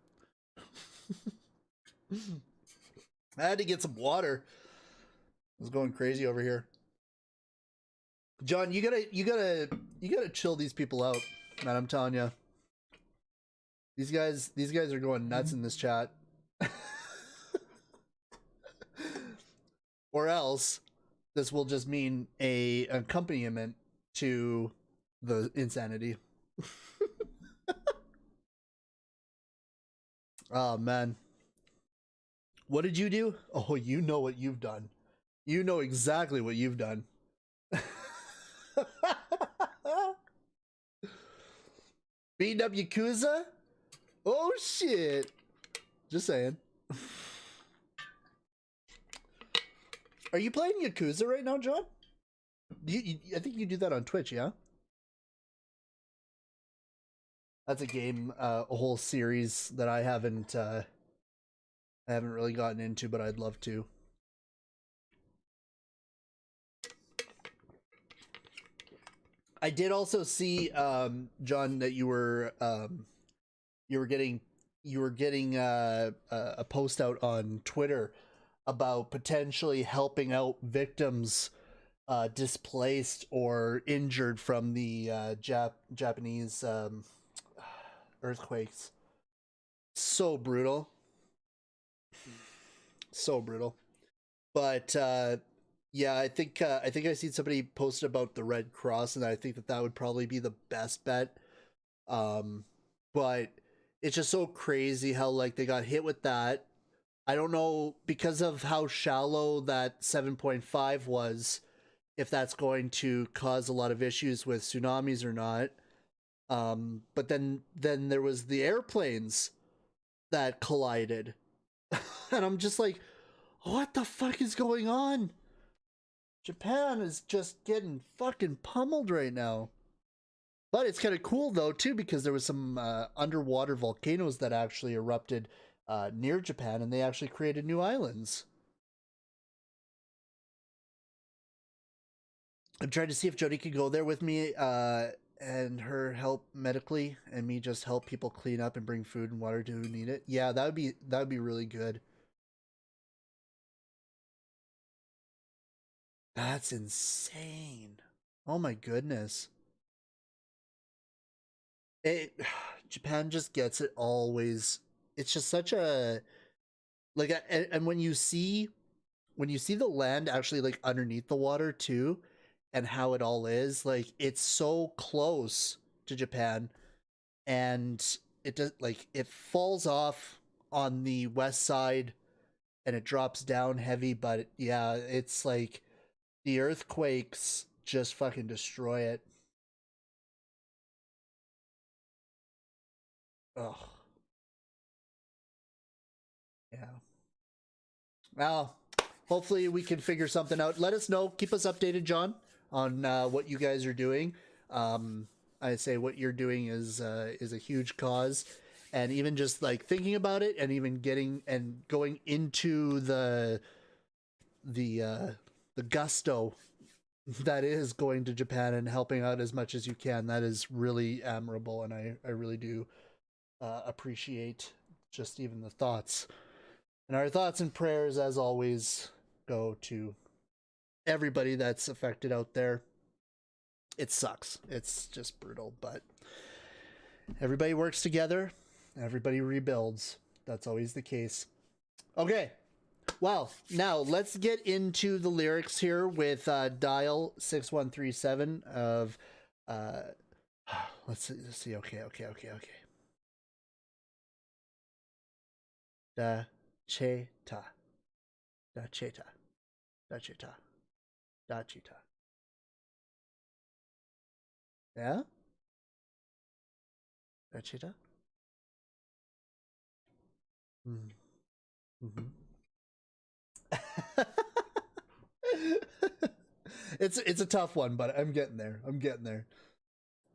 I had to get some water. I was going crazy over here. John, you gotta chill these people out, man. I'm telling you. These guys are going nuts in this chat. Or else this will just mean a accompaniment to the insanity. Oh man. What did you do? Oh, you know what you've done. You know exactly what you've done. Beating up Yakuza? Oh shit. Just saying. Are you playing Yakuza right now, John? I think you do that on Twitch, yeah? That's a game, a whole series that I haven't really gotten into, but I'd love to. I did also see, John, that you were getting a post out on Twitter about potentially helping out victims displaced or injured from the Japanese earthquakes. So brutal. So brutal. But yeah, I think I seen somebody posted about the Red Cross, and I think that would probably be the best bet. But it's just so crazy how like they got hit with that. I don't know, because of how shallow that 7.5 was, if that's going to cause a lot of issues with tsunamis or not. But then there was the airplanes that collided. And I'm just like, what the fuck is going on? Japan is just getting fucking pummeled right now. But it's kind of cool though too, because there was some underwater volcanoes that actually erupted near Japan, and they actually created new islands. I'm trying to see if Jody could go there with me and her help medically, and me just help people clean up and bring food and water to who need it. Yeah, that would be really good. That's insane. Oh my goodness. It Japan just gets it always. It's just such a like, and when you see the land actually like underneath the water too, and how it all is, like it's so close to Japan, and it does, like it falls off on the west side and it drops down heavy, but yeah, it's like the earthquakes just fucking destroy it. Oh yeah. Well, hopefully we can figure something out. Let us know. Keep us updated, John, on what you guys are doing. I say what you're doing is a huge cause, and even just like thinking about it, and even getting and going into the gusto that is going to Japan and helping out as much as you can. That is really admirable, and I really do appreciate just even the thoughts. And our thoughts and prayers, as always, go to everybody that's affected out there. It sucks. It's just brutal. But Everybody works together. Everybody rebuilds. That's always the case. Okay. Well, now let's get into the lyrics here with dial 6137 of let's see. Okay. Daechwita. Yeah? Daechwita? Mm-hmm. It's a tough one, but I'm getting there.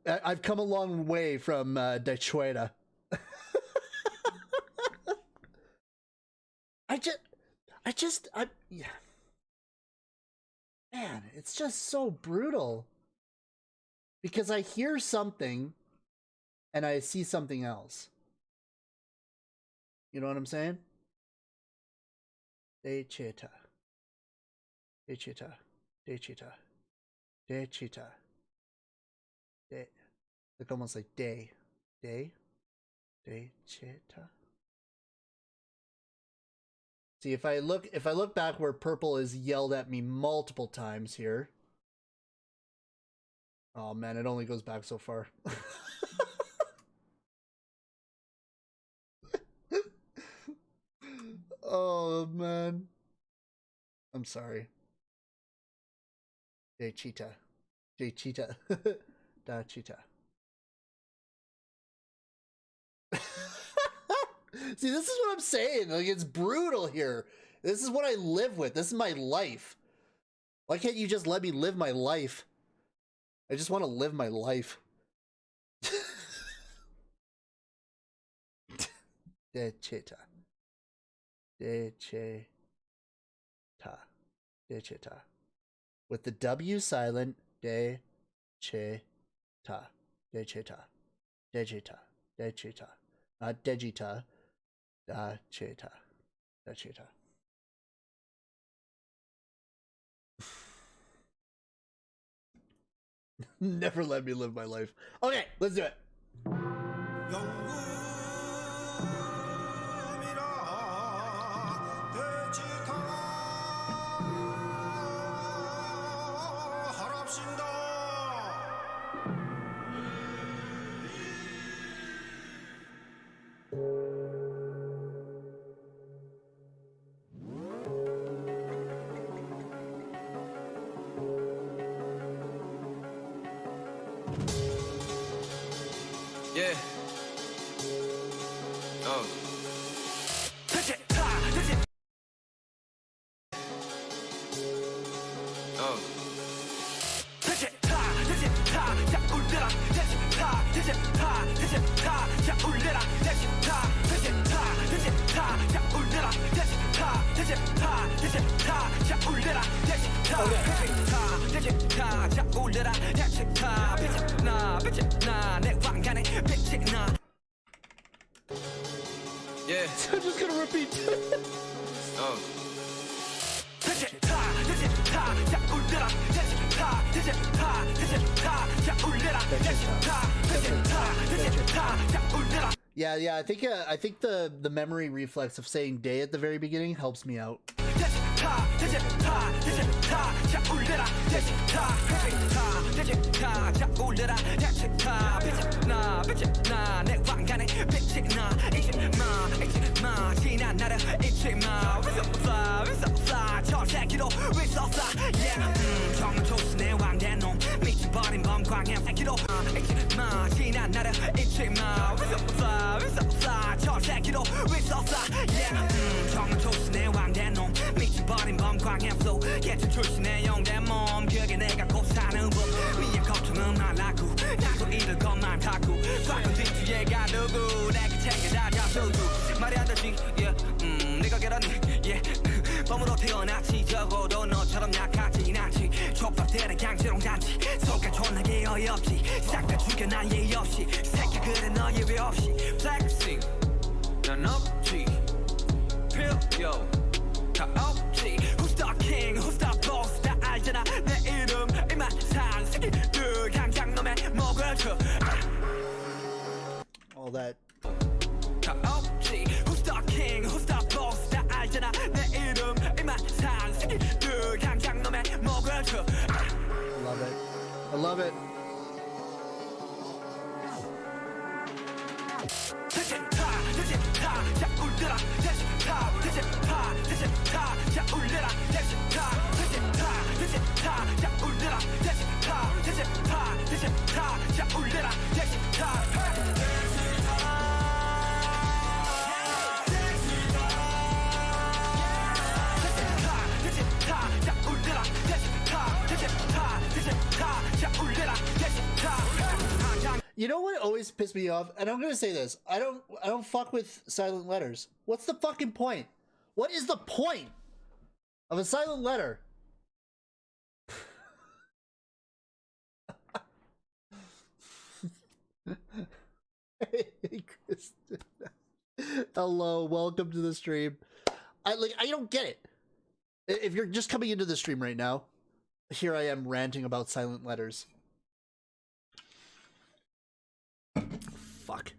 I've come a long way from Daechwita. Yeah. Man, it's just so brutal. Because I hear something and I see something else. You know what I'm saying? Daechwita. Like almost like Daechwita. See, if I look back where purple is yelled at me multiple times here. Oh man, it only goes back so far. Oh man. I'm sorry. Daechwita. Daechwita. See, this is what I'm saying. Like, it's brutal here. This is what I live with. This is my life. Why can't you just let me live my life? I just want to live my life. Daechwita. With the W silent. Daechwita. Not Daechwita. Daechwita. Never let me live my life. Okay, let's do it. Yeah. Oh. Oh. Yeah. I'm just gonna repeat. Oh. Yeah. I think the memory reflex of saying day at the very beginning helps me out. 범으로 태어났지 적어도 너처럼 약하지 않지 촉박되는 강제로 단지 속가 존나게 어이없지 싹 다 죽여 난 예의 없이 새끼 그래 너 예외 없이 flexing 난 없지 필요 다 없지 Who's the king who's the boss 다 알잖아 내 이름 이만 산 새끼들 강장 놈의 목을 쳐 that. Who's the king? Who's the boss? 다 알잖아 내 이름 이만상 새끼들 당장 놈의 목을 쳐. Love it. I love it. You know what always pissed me off? And I'm gonna say this. I don't fuck with silent letters. What's the fucking point? What is the point of a silent letter? Hey, Kristen. Hello, welcome to the stream. I don't get it. If you're just coming into the stream right now, here I am ranting about silent letters. Fuck.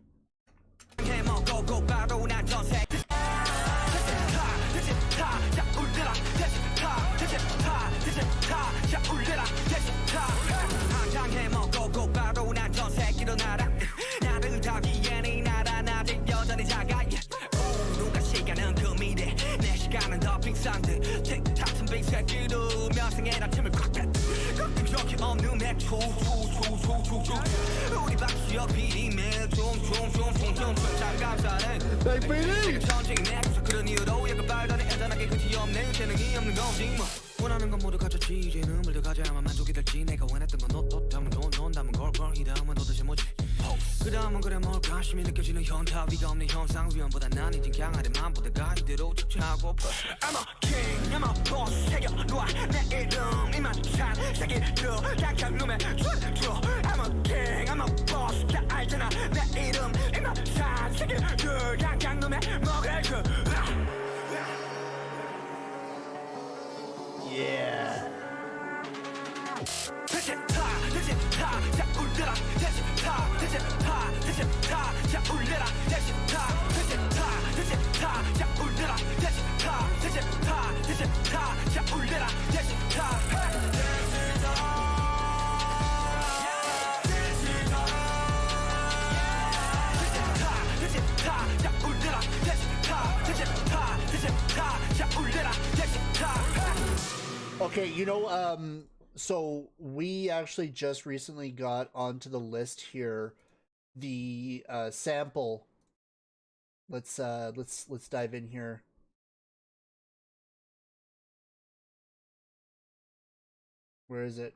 원하는 건 모두 갖췄지 이제는 물도 가져야만 만족이 될지 내가 원했던 건 너 담은 돈 담은 걸걸 이 다음은 도대체 뭐지 그 다음은 그래 뭘까 심히 느껴지는 현타 위가 없는 현상 위험보다 난 이젠 강하대 맘보다가 이대로 축제하고파 I'm a king I'm a boss 새겨놓아 내 이름 이만찬 새끼들 당장 놈에 줘 I'm a king I'm a boss 다 알잖아 내 이름 이만찬 새끼들 당장 놈에 먹을 그 Yeah. Okay, you know, so we actually just recently got onto the list here the sample. Let's dive in here. Where is it?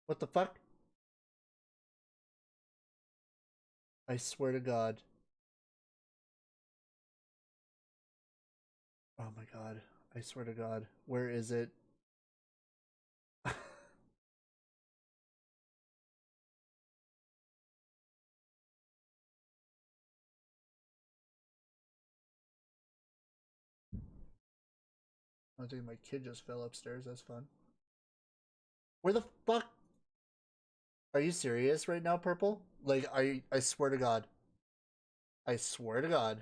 What the fuck? I swear to God. Oh my God. I swear to God. Where is it? I think my kid just fell upstairs. That's fun. Where the fuck? Are you serious right now, Purple? Like, I swear to God. I swear to God.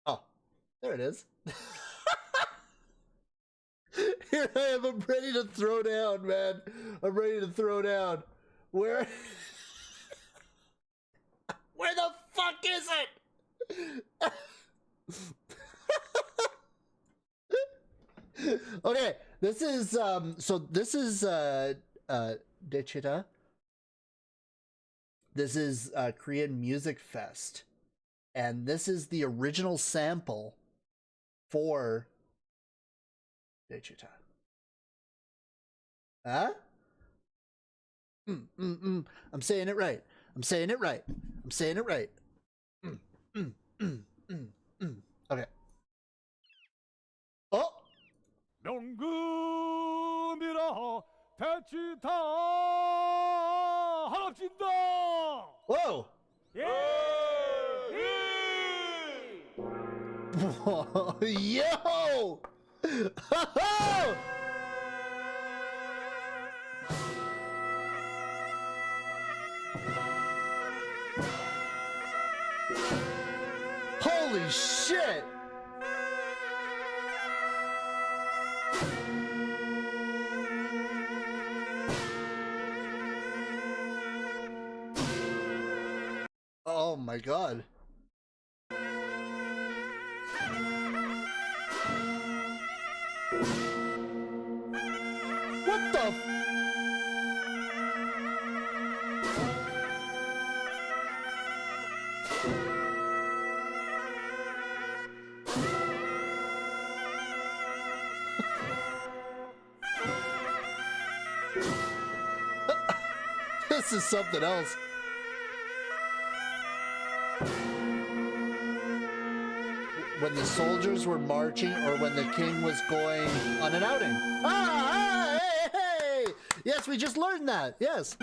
Oh, there it is. Here I am. I'm ready to throw down, man. I'm ready to throw down. Where? Where the fuck is it? Okay, this is so this is Daechwita. This is Korean Music Fest, and this is the original sample for Daechwita. Huh? I'm saying it right. I'm saying it right. I'm saying it right. Okay. Oh. 명금이라 대치타 할아버진다. Whoa. Yo. Holy shit! Oh my god. What the f- This is something else. When the soldiers were marching or when the king was going on an outing. Ah, hey, hey! Yes, we just learned that. Yes.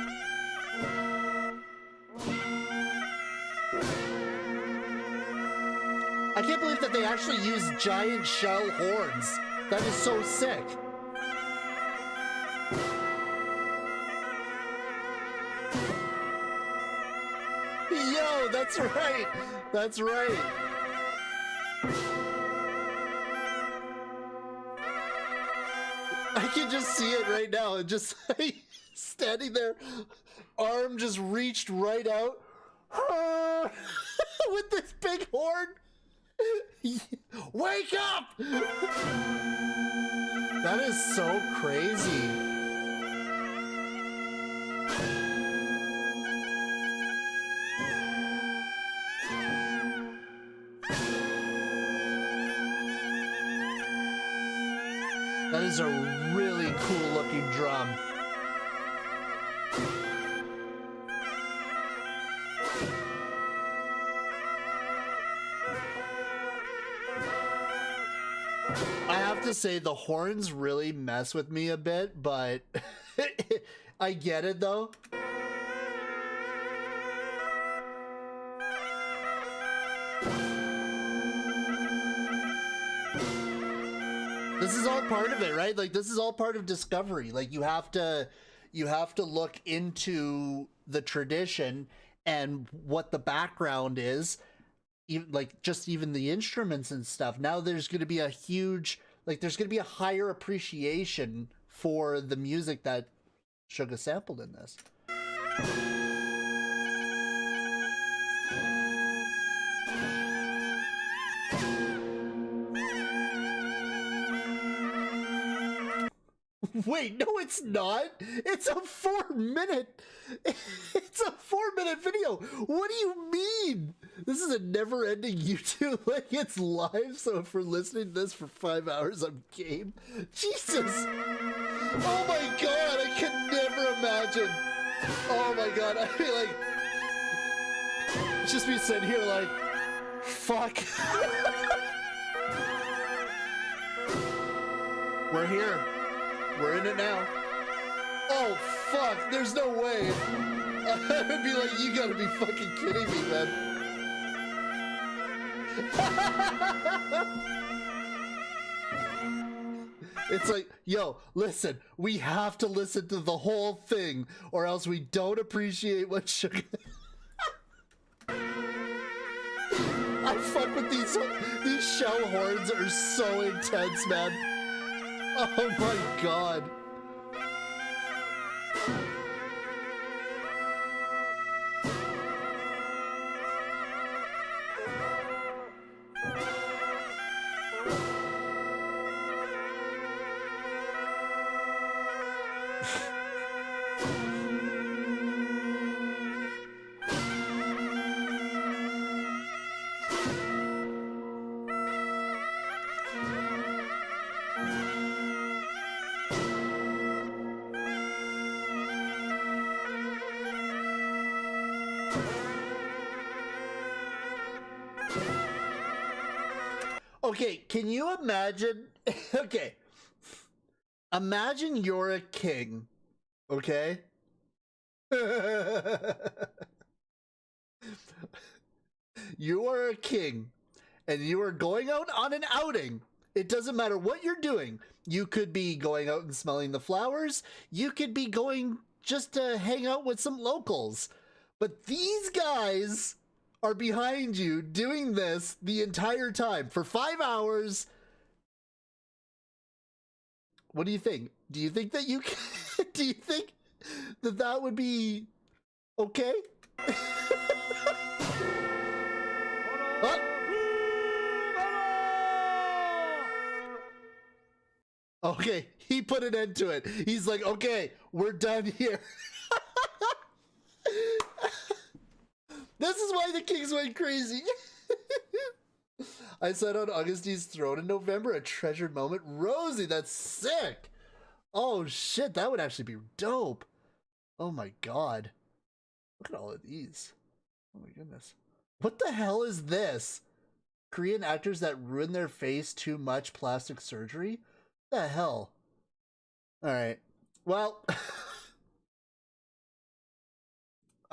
I can't believe that they actually use giant shell horns. That is so sick. Yo, that's right. That's right. I can just see it right now. It just standing there, arm just reached right out with this big horn. Wake up! That is so crazy. That is a really cool looking drum. I have to say the horns really mess with me a bit, but I get it though. This is all part of it, right? Like this is all part of discovery. Like you have to look into the tradition and what the background is, even like just even the instruments and stuff. Now there's going to be a huge, like there's going to be a higher appreciation for the music that Suga sampled in this. Wait, no, it's not. It's a 4-minute. It's a 4-minute video. What do you mean? This is a never-ending YouTube. Like it's live. So if we're listening to this for 5 hours, I'm game. Jesus. Oh my god, I can never imagine. Oh my god, I feel like it's just me sitting here like, fuck. We're here. We're in it now. Oh, fuck. There's no way. I would be like, you gotta be fucking kidding me, man. It's like, yo, listen, we have to listen to the whole thing or else we don't appreciate what Suga... I fuck with these shell horns are so intense, man. Oh my god. Okay, can you imagine? Okay. Imagine you're a king, okay? You are a king, and you are going out on an outing. It doesn't matter what you're doing. You could be going out and smelling the flowers. You could be going just to hang out with some locals. But these guys are behind you doing this the entire time for 5 hours. What do you think? Do you think that you can, do you think that that would be okay? What? Okay, he put an end to it. He's like, okay, we're done here. This is why the Kings went crazy. I sat on Agust D's throne in November, a treasured moment. Rosie, that's sick. Oh shit, that would actually be dope. Oh my god. Look at all of these. Oh my goodness. What the hell is this? Korean actors that ruin their face too much plastic surgery? What the hell? Alright. Well.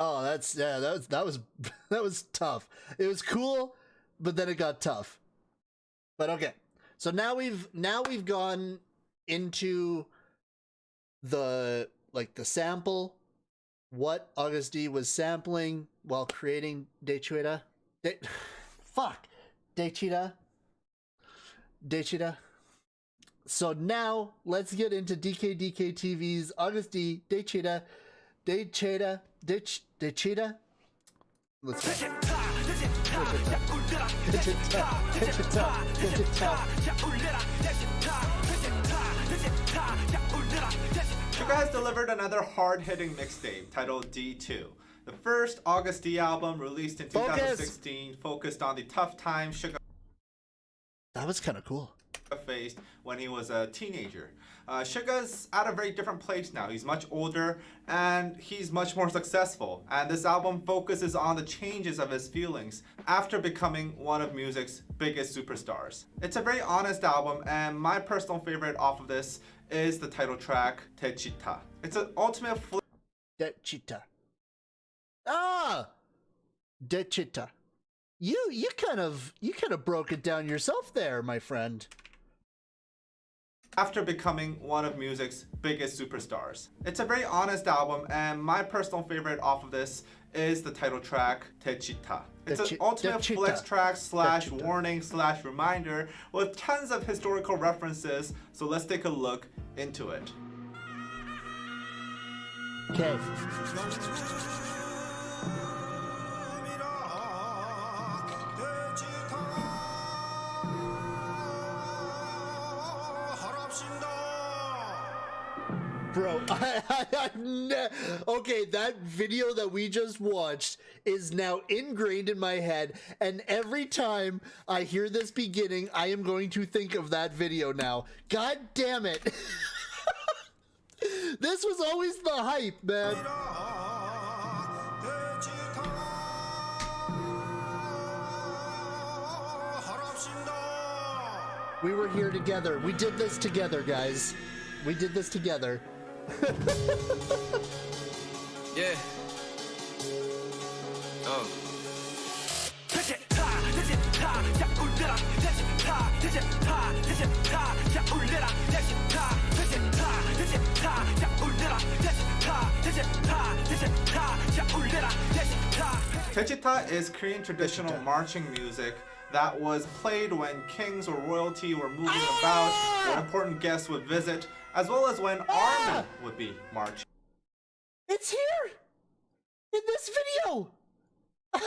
Oh, that was tough. It was cool, but then it got tough. But okay. So now we've gone into the sample, what Agust D was sampling while creating Daechwita. Daechwita. So now let's get into DK TV's Agust D, Daechwita. Let's go. Suga has delivered another hard-hitting mixtape titled D2. The first Agust D album, released in 2016, focused on the tough time Suga That was kind of cool. faced when he was a teenager. Suga's at a very different place now. He's much older and he's much more successful. And this album focuses on the changes of his feelings after becoming one of music's biggest superstars. It's a very honest album, and my personal favorite off of this is the title track, Daechwita. It's an ultimate Daechwita. Daechwita. You kind of broke it down yourself there, my friend. after becoming one of music's biggest superstars. It's a very honest album, and my personal favorite off of this is the title track, Daechwita. It's an ultimate flex track slash warning slash reminder with tons of historical references, so let's take a look into it. Okay. Bro, okay, that video that we just watched is now ingrained in my head, and every time I hear this beginning, I am going to think of that video now. God damn it. This was always the hype, man. We were here together. We did this together, guys. We did this together. Yeah. Oh. Daechwita is Korean traditional marching music that was played when kings or royalty were moving about, or important guests would visit, as well as when army would be marching. It's here! In this video! No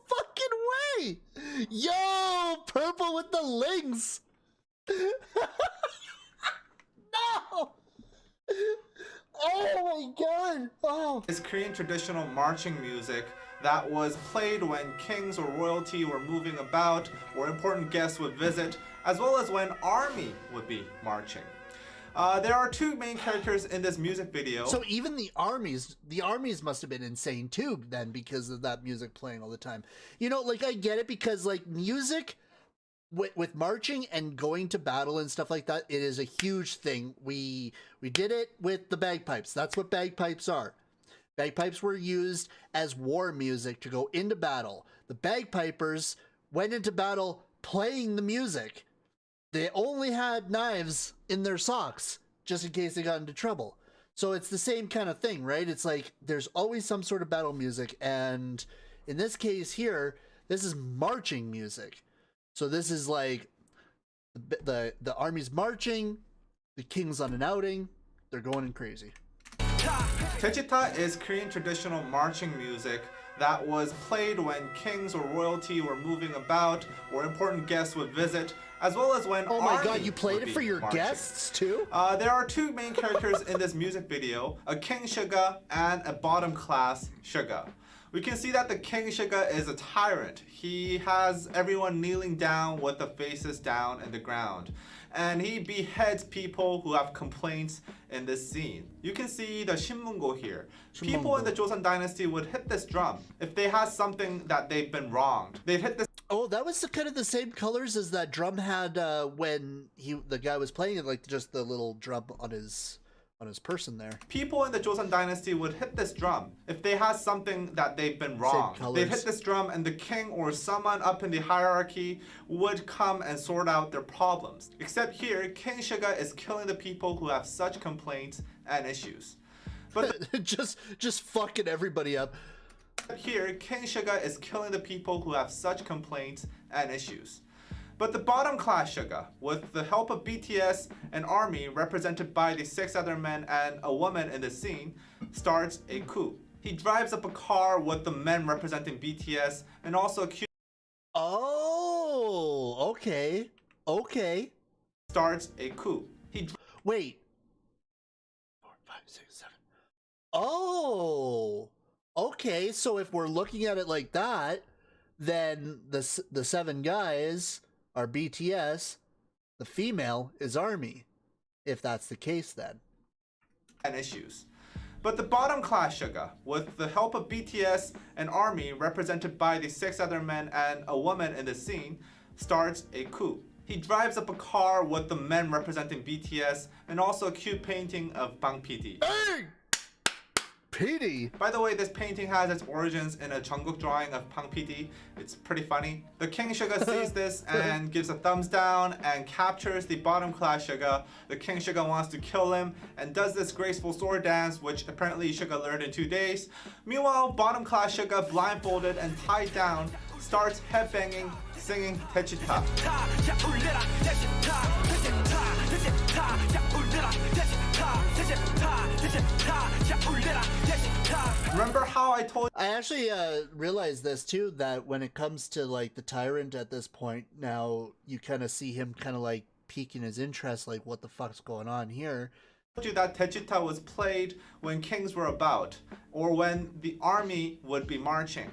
fucking way! Yo! Purple with the links! No! Oh my god! Oh! Is Korean traditional marching music that was played when kings or royalty were moving about, or important guests would visit, as well as when army would be marching. There are two main characters in this music video. So even the armies must have been insane too then, because of that music playing all the time. You know, like, I get it, because like music with marching and going to battle and stuff like that, it is a huge thing. We did it with the bagpipes. That's what bagpipes are. Bagpipes were used as war music to go into battle. The bagpipers went into battle playing the music. They only had knives in their socks just in case they got into trouble. So it's the same kind of thing, right? It's like there's always some sort of battle music, and In this case here, this is marching music. So this is like the army's marching, the king's on an outing, they're going in crazy. Daechwita is Korean traditional marching music that was played when kings or royalty were moving about or important guests would visit, as well as when Oh my army god, you played would it for be your marching. guests too? There are two main characters in this music video, a king suga and a bottom class suga. We can see that the king suga is a tyrant. He has everyone kneeling down with the faces down in the ground. And he beheads people who have complaints in this scene. You can see the Shinmungo here. People in the Joseon dynasty would hit this drum if they had something that they've been wronged. They'd hit this. Oh, that was kind of the same colors as that drum had when the guy was playing it, like just the little drum on his person there. People in the Joseon dynasty would hit this drum if they had something that they've been wrong. They'd hit this drum and the king or someone up in the hierarchy would come and sort out their problems. Except here, King Suga is killing the people who have such complaints and issues. But just fucking everybody up. here, King Suga is killing the people who have such complaints and issues. But the bottom class Suga, with the help of BTS and army represented by the 6 other men and a woman in the scene, starts a coup. He drives up a car with the men representing BTS and also a Oh, okay. Okay. starts a coup. Wait. 4, 5, 6, 7. Oh. Okay, so if we're looking at it like that, then the 7 guys are BTS, the female is army. If that's the case, then. And issues. But the bottom class Suga, with the help of BTS and army represented by the 6 other men and a woman in the scene, starts a coup. He drives up a car with the men representing BTS and also a cute painting of Bang PD. Hey! PD. By the way, this painting has its origins in a Jungkook drawing of Bang PD. It's pretty funny. The King Suga sees this and gives a thumbs down and captures the bottom class Suga. The King Suga wants to kill him and does this graceful sword dance, which apparently Suga learned in 2 days. Meanwhile, bottom class Suga, blindfolded and tied down, starts headbanging, singing Daechwita. Remember how I told I actually realized this too, that when it comes to like the tyrant at this point, now you kind of see him kind of like piquing his interest, like what the fuck's going on here. you that Daechwita was played when kings were about, or when the army would be marching?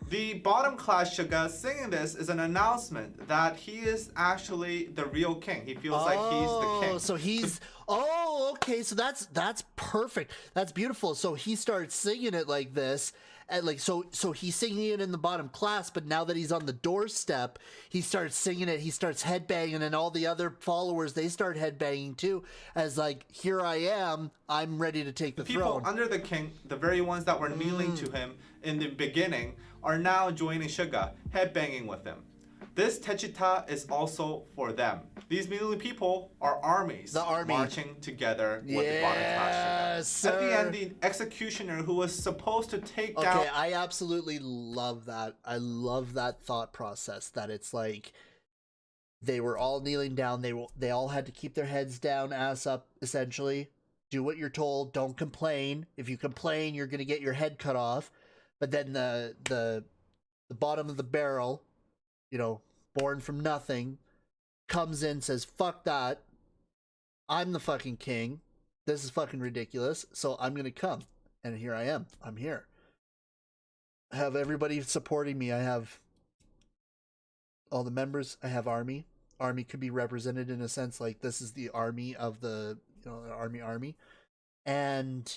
The bottom class Suga singing this is an announcement that he is actually the real king. He feels like he's the king. So he's okay, so that's perfect. That's beautiful. So he starts singing it like this, and like so he's singing it in the bottom class, but now that he's on the doorstep, he starts singing it, he starts headbanging, and all the other followers, they start headbanging too, as like, here I am, I'm ready to take the People throne. under the king, the very ones that were kneeling to him in the beginning, are now joining Suga, headbanging with him. This Daechwita is also for them. These kneeling people are armies, The army. marching together with the bottom class Suga. At the end, the executioner who was supposed to take down. Okay, I absolutely love that. I love that thought process, that it's like they were all kneeling down. They all had to keep their heads down, ass up, essentially. Do what you're told. Don't complain. If you complain, you're gonna get your head cut off. But then the bottom of the barrel, you know, born from nothing, comes in, says, fuck that. I'm the fucking king. This is fucking ridiculous. So I'm gonna come. And here I am. I'm here. I have everybody supporting me. I have all the members. I have army. Army could be represented in a sense like this is the army of the, you know, army. And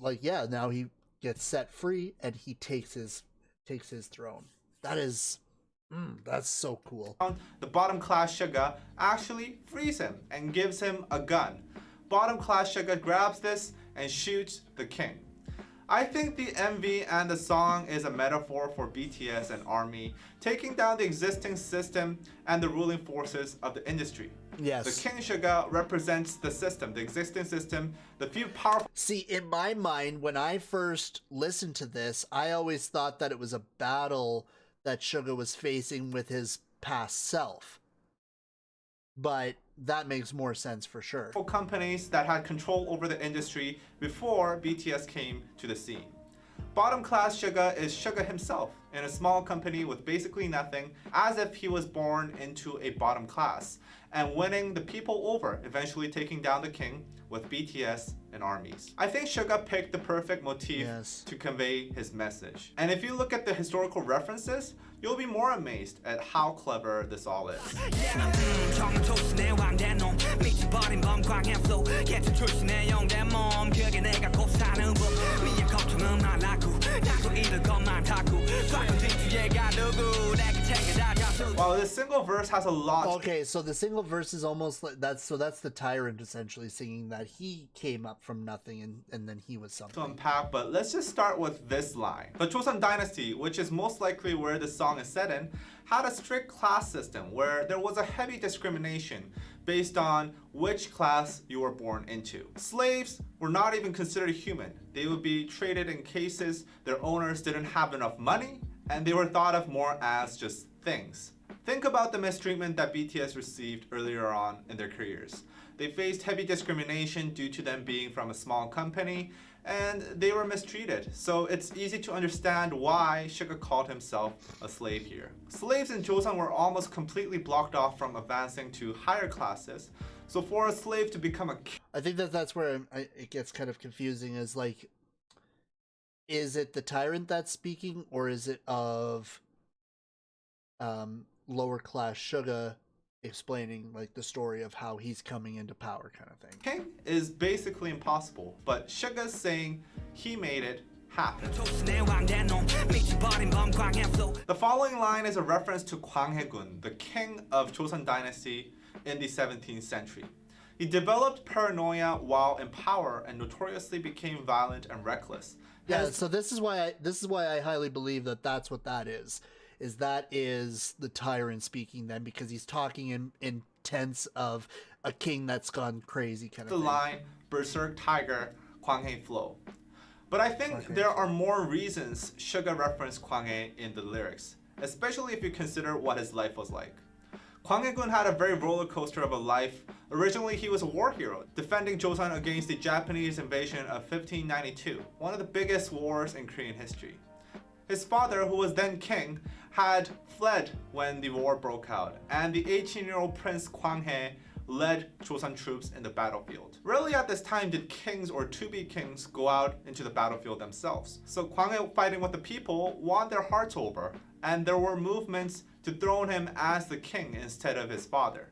like, yeah, now he gets set free and he takes his throne. That is that's so cool. The bottom class Suga actually frees him and gives him a gun. Bottom class Suga grabs this and shoots the king. I think the MV and the song is a metaphor for BTS and army taking down the existing system and the ruling forces of the industry. Yes. The King Suga represents the system, the existing system, the few powerful. See, in my mind, when I first listened to this, I always thought that it was a battle that Suga was facing with his past self. But that makes more sense for sure. Companies that had control over the industry before BTS came to the scene. Bottom class Suga is Suga himself in a small company with basically nothing, as if he was born into a bottom class and winning the people over, eventually taking down the king with BTS and armies. I think Suga picked the perfect motif to convey his message. And if you look at the historical references, you'll be more amazed at how clever this all is. While this single verse has a lot. Okay, so the single verse is almost like that's the tyrant essentially singing that he came up from nothing and then he was something. To unpack, but let's just start with this line. The Joseon Dynasty, which is most likely where the song is set in, had a strict class system where there was a heavy discrimination based on which class you were born into. Slaves were not even considered human. They would be traded in cases their owners didn't have enough money, and they were thought of more as just things. Think about the mistreatment that BTS received earlier on in their careers. They faced heavy discrimination due to them being from a small company, and they were mistreated. So it's easy to understand why Suga called himself a slave here. Slaves in Joseon were almost completely blocked off from advancing to higher classes. So for a slave to become a king, I think that's where it gets kind of confusing, is like, is it the tyrant that's speaking, or is it of lower class Suga explaining like the story of how he's coming into power kind of thing? king is basically impossible, but Suga's saying he made it happen. The following line is a reference to Kwang Hae-gun, the king of Joseon Dynasty in the 17th century. He developed paranoia while in power and notoriously became violent and reckless. Yeah, so this is why I highly believe that that's what that is that is the tyrant speaking then, because he's talking in tense of a king that's gone crazy kind of thing. The line, Berserk Tiger, Kwang Hae flow. But I think there are more reasons Suga referenced Kwang Hae in the lyrics, especially if you consider what his life was like. Kwang Hae-gun had a very roller coaster of a life. Originally, he was a war hero, defending Joseon against the Japanese invasion of 1592, one of the biggest wars in Korean history. His father, who was then king, had fled when the war broke out, and the 18-year-old Prince Kwang Hae led Joseon troops in the battlefield. Rarely at this time did kings or to-be kings go out into the battlefield themselves. So Kwang Hae, fighting with the people, won their hearts over, and there were movements to throne him as the king instead of his father.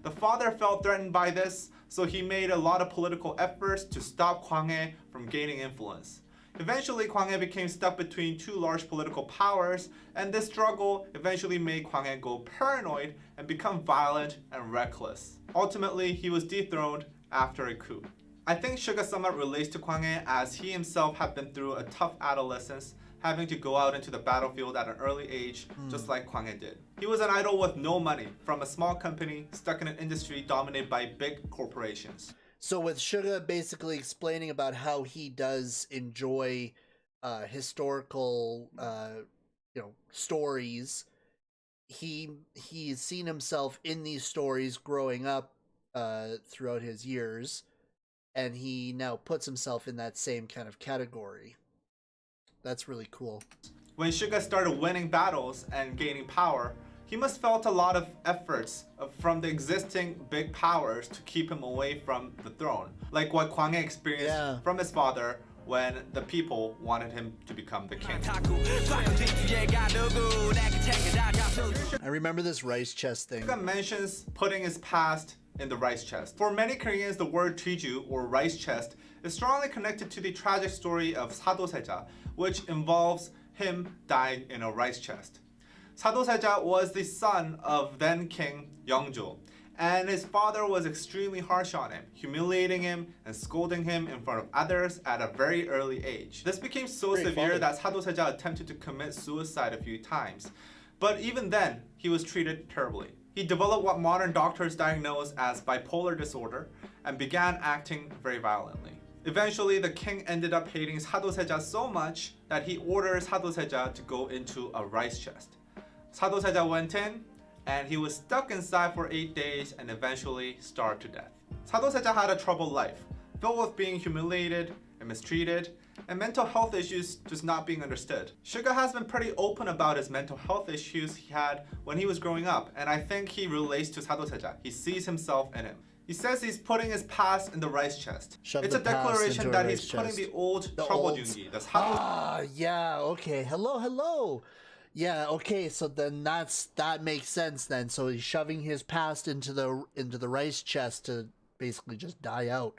The father felt threatened by this, so he made a lot of political efforts to stop Kwang Hae from gaining influence. Eventually, Kwang Hae became stuck between two large political powers, and this struggle eventually made Kwang Hae go paranoid and become violent and reckless. Ultimately, he was dethroned after a coup. I think Suga somewhat relates to Kwang Hae, as he himself had been through a tough adolescence, having to go out into the battlefield at an early age, just like Kwang Hae did. He was an idol with no money, from a small company, stuck in an industry dominated by big corporations. So with Suga basically explaining about how he does enjoy historical stories, he's seen himself in these stories growing up throughout his years, and he now puts himself in that same kind of category. That's really cool. When Suga started winning battles and gaining power, he must felt a lot of efforts from the existing big powers to keep him away from the throne, like what Kwang Hae experienced from his father when the people wanted him to become the king. I remember this rice chest thing. Suga mentions putting his past in the rice chest. For many Koreans, the word Triju, or rice chest, is strongly connected to the tragic story of Sadoseja, which involves him dying in a rice chest. Sadoseja was the son of then King Yeongjo, and his father was extremely harsh on him, humiliating him and scolding him in front of others at a very early age. This became so severe that Sadoseja attempted to commit suicide a few times, but even then, he was treated terribly. he developed what modern doctors diagnose as bipolar disorder and began acting very violently. Eventually, the king ended up hating 사도세자 so much that he orders 사도세자 to go into a rice chest. 사도세자 went in, and he was stuck inside for 8 days and eventually starved to death. 사도세자 had a troubled life, filled with being humiliated and mistreated, and mental health issues just not being understood. Suga has been pretty open about his mental health issues he had when he was growing up, and I think he relates to 사도세자. He sees himself in him. He says he's putting his past in the rice chest. It's a declaration that he's putting the old troubled Yoongi. Yeah, okay. Hello. Yeah, okay, so then that makes sense then. So he's shoving his past into the rice chest to basically just die out.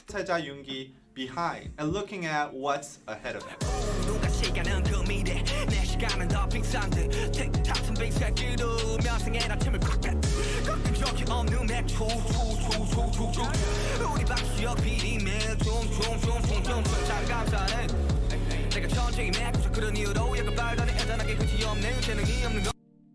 세자 Yoongi behind and looking at what's ahead of him.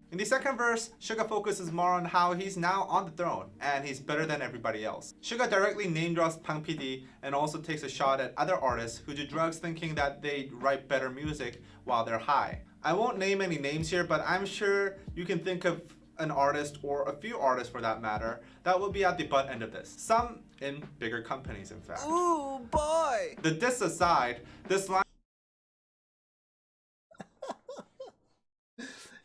In the second verse, Suga focuses more on how he's now on the throne and he's better than everybody else. Suga directly name drops Bang PD and also takes a shot at other artists who do drugs thinking that they write better music while they're high. I won't name any names here, but I'm sure you can think of an artist or a few artists for that matter that will be at the butt end of this. Some in bigger companies, in fact. Ooh, boy! The diss aside, this line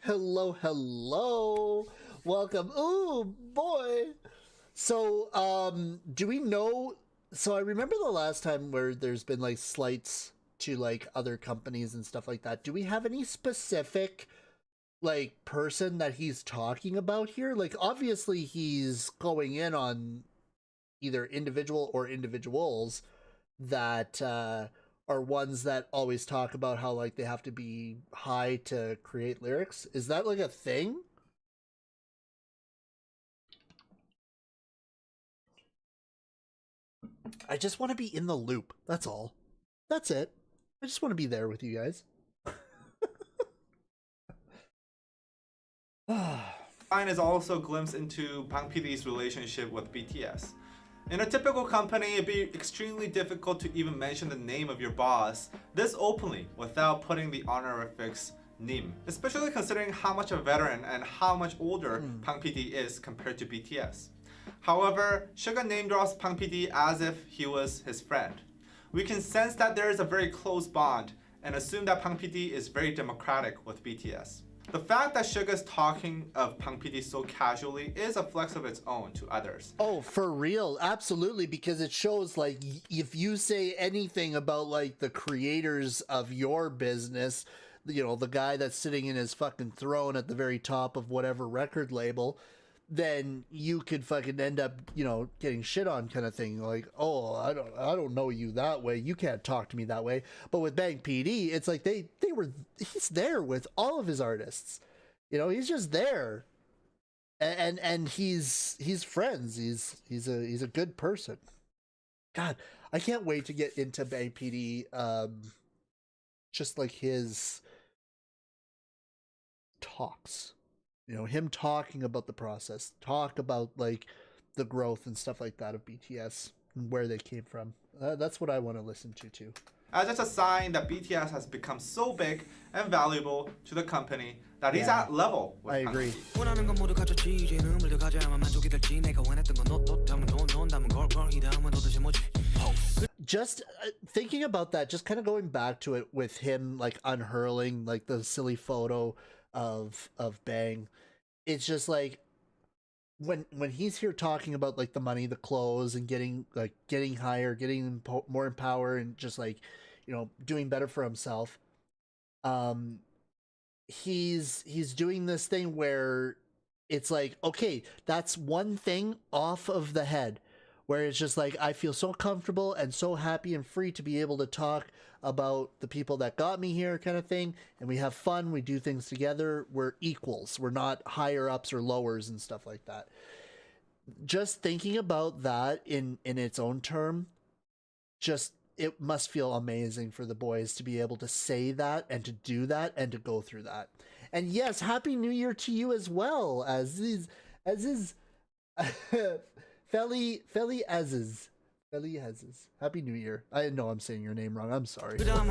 Hello. Welcome. Ooh, boy. So, do we know? So I remember the last time where there's been like slights to like other companies and stuff like that. Do we have any specific like person that he's talking about here? Like, obviously he's going in on either individual or individuals that are ones that always talk about how like they have to be high to create lyrics. Is that like a thing? I just want to be in the loop. That's all. That's it. I just want to be there with you guys. line is also a glimpse into Bang PD's relationship with BTS. In a typical company, it'd be extremely difficult to even mention the name of your boss this openly without putting the honorifics 님, especially considering how much a veteran and how much older Bang PD is compared to BTS. However, Suga name drops Bang PD as if he was his friend. We can sense that there is a very close bond and assume that Bang PD is very democratic with BTS. The fact that Suga is talking of Bang PD so casually is a flex of its own to others. Oh, for real. Absolutely. Because it shows like if you say anything about like the creators of your business, you know, the guy that's sitting in his fucking throne at the very top of whatever record label, then you could fucking end up, you know, getting shit on kind of thing. Like, oh, I don't know you that way. You can't talk to me that way. But with Bang PD, it's like he's there with all of his artists. You know, he's just there. And he's friends. He's a good person. God, I can't wait to get into Bang PD. Just like his talks. You know, him talking about the process, talk about like the growth and stuff like that of BTS and where they came from. That's what I want to listen to too. As just a sign that BTS has become so big and valuable to the company that he's at level with I agree. Just thinking about that, just kind of going back to it with him like unhurling like the silly photo of Bang, it's just like when he's here talking about like the money, the clothes, and getting higher, getting more in power, and just like, you know, doing better for himself. He's doing this thing where it's like, okay, that's one thing off of the head, where it's just like, I feel so comfortable and so happy and free to be able to talk about the people that got me here kind of thing. And we have fun. We do things together. We're equals. We're not higher ups or lowers and stuff like that. Just thinking about that in its own term, just, it must feel amazing for the boys to be able to say that and to do that and to go through that. And yes, Happy New Year to you as well, as is Feli Aziz. Feli Aziz. Happy New Year. I know I'm saying your name wrong. I'm sorry. Now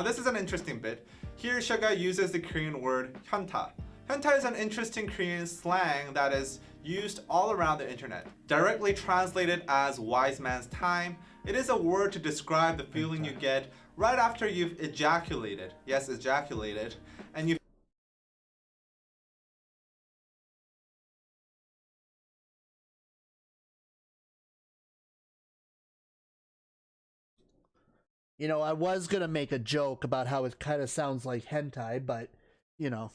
this is an interesting bit. Here Suga uses the Korean word hyunta. Hyunta is an interesting Korean slang that is used all around the internet. Directly translated as wise man's time, it is a word to describe the feeling you get right after you've ejaculated. Yes, ejaculated. And you You know, I was gonna make a joke about how it kind of sounds like hentai, but you know,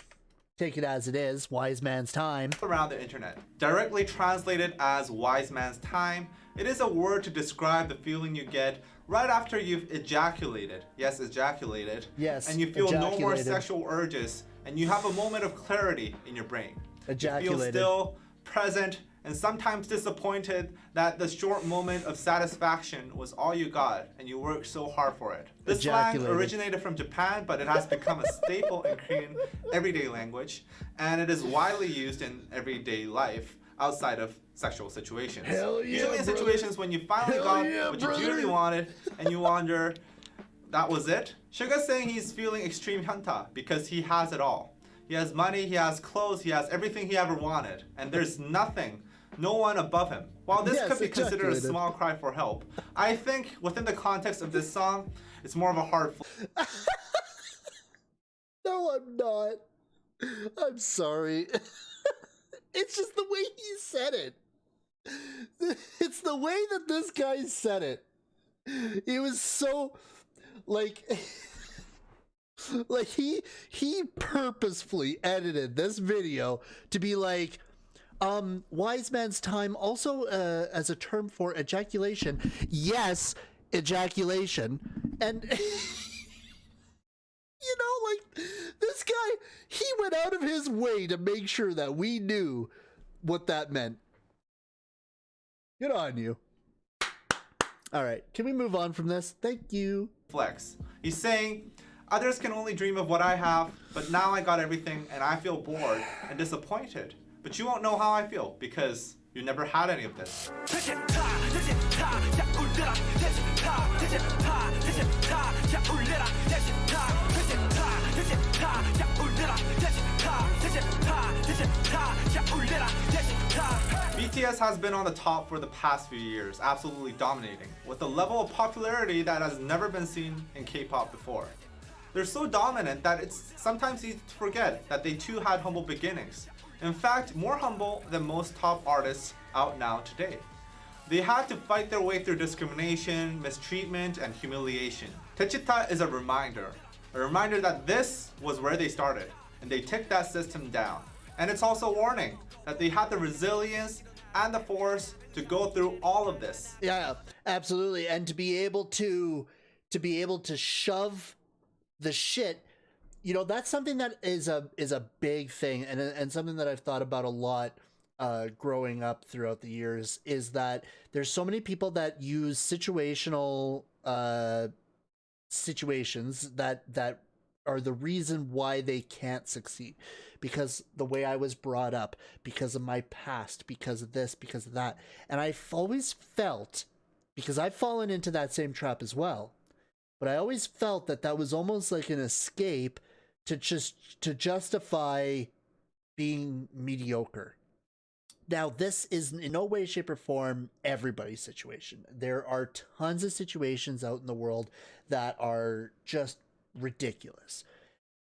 take it as it is. Wise man's time. around the internet. Directly translated as wise man's time, it is a word to describe the feeling you get right after you've ejaculated. Yes, ejaculated. Yes, and you feel no more ejaculated. sexual urges, and you have a moment of clarity in your brain. Ejaculated. You feel still, present, and sometimes disappointed that the short moment of satisfaction was all you got, and you worked so hard for it. This slang Ejaculated. originated from Japan, but it has become a staple in Korean everyday language, and it is widely used in everyday life outside of sexual situations. Hell yeah, Usually in brother. situations when you finally Hell got yeah, what brother. you really wanted, and you wonder, that was it? Suga's saying he's feeling extreme hyunta because he has it all. He has money, he has clothes, he has everything he ever wanted, and there's nothing, no one above him. While this Yes, could be considered a ejaculated. small cry for help, I think within the context of this song, it's more of a hard No, I'm not. I'm sorry. It's just the way he said it. It's the way that this guy said it. He was so like he purposefully edited this video to be like wise man's time also as a term for ejaculation. Yes, ejaculation. And you know, like, this guy, he went out of his way to make sure that we knew what that meant. Good on you. All right, can we move on from this? Thank you. flex. He's saying, others can only dream of what I have, but now I got everything and I feel bored and disappointed. But you won't know how I feel because you never had any of this. BTS has been on the top for the past few years, absolutely dominating, with a level of popularity that has never been seen in K-pop before. They're so dominant that it's sometimes easy to forget that they too had humble beginnings. In fact, more humble than most top artists out now today. They had to fight their way through discrimination, mistreatment, and humiliation. Daechwita is a reminder that this was where they started, and they took that system down. And it's also a warning that they had the resilience and the force to go through all of this. Yeah, absolutely. And to be able to shove the shit, you know, that's something that is a big thing, and something that I've thought about a lot growing up throughout the years, is that there's so many people that use situational situations that are the reason why they can't succeed, because the way I was brought up, because of my past, because of this, because of that. And I've always felt, because I've fallen into that same trap as well, but I always felt that that was almost like an escape to justify being mediocre. Now, this is in no way, shape, or form everybody's situation. There are tons of situations out in the world that are just ridiculous.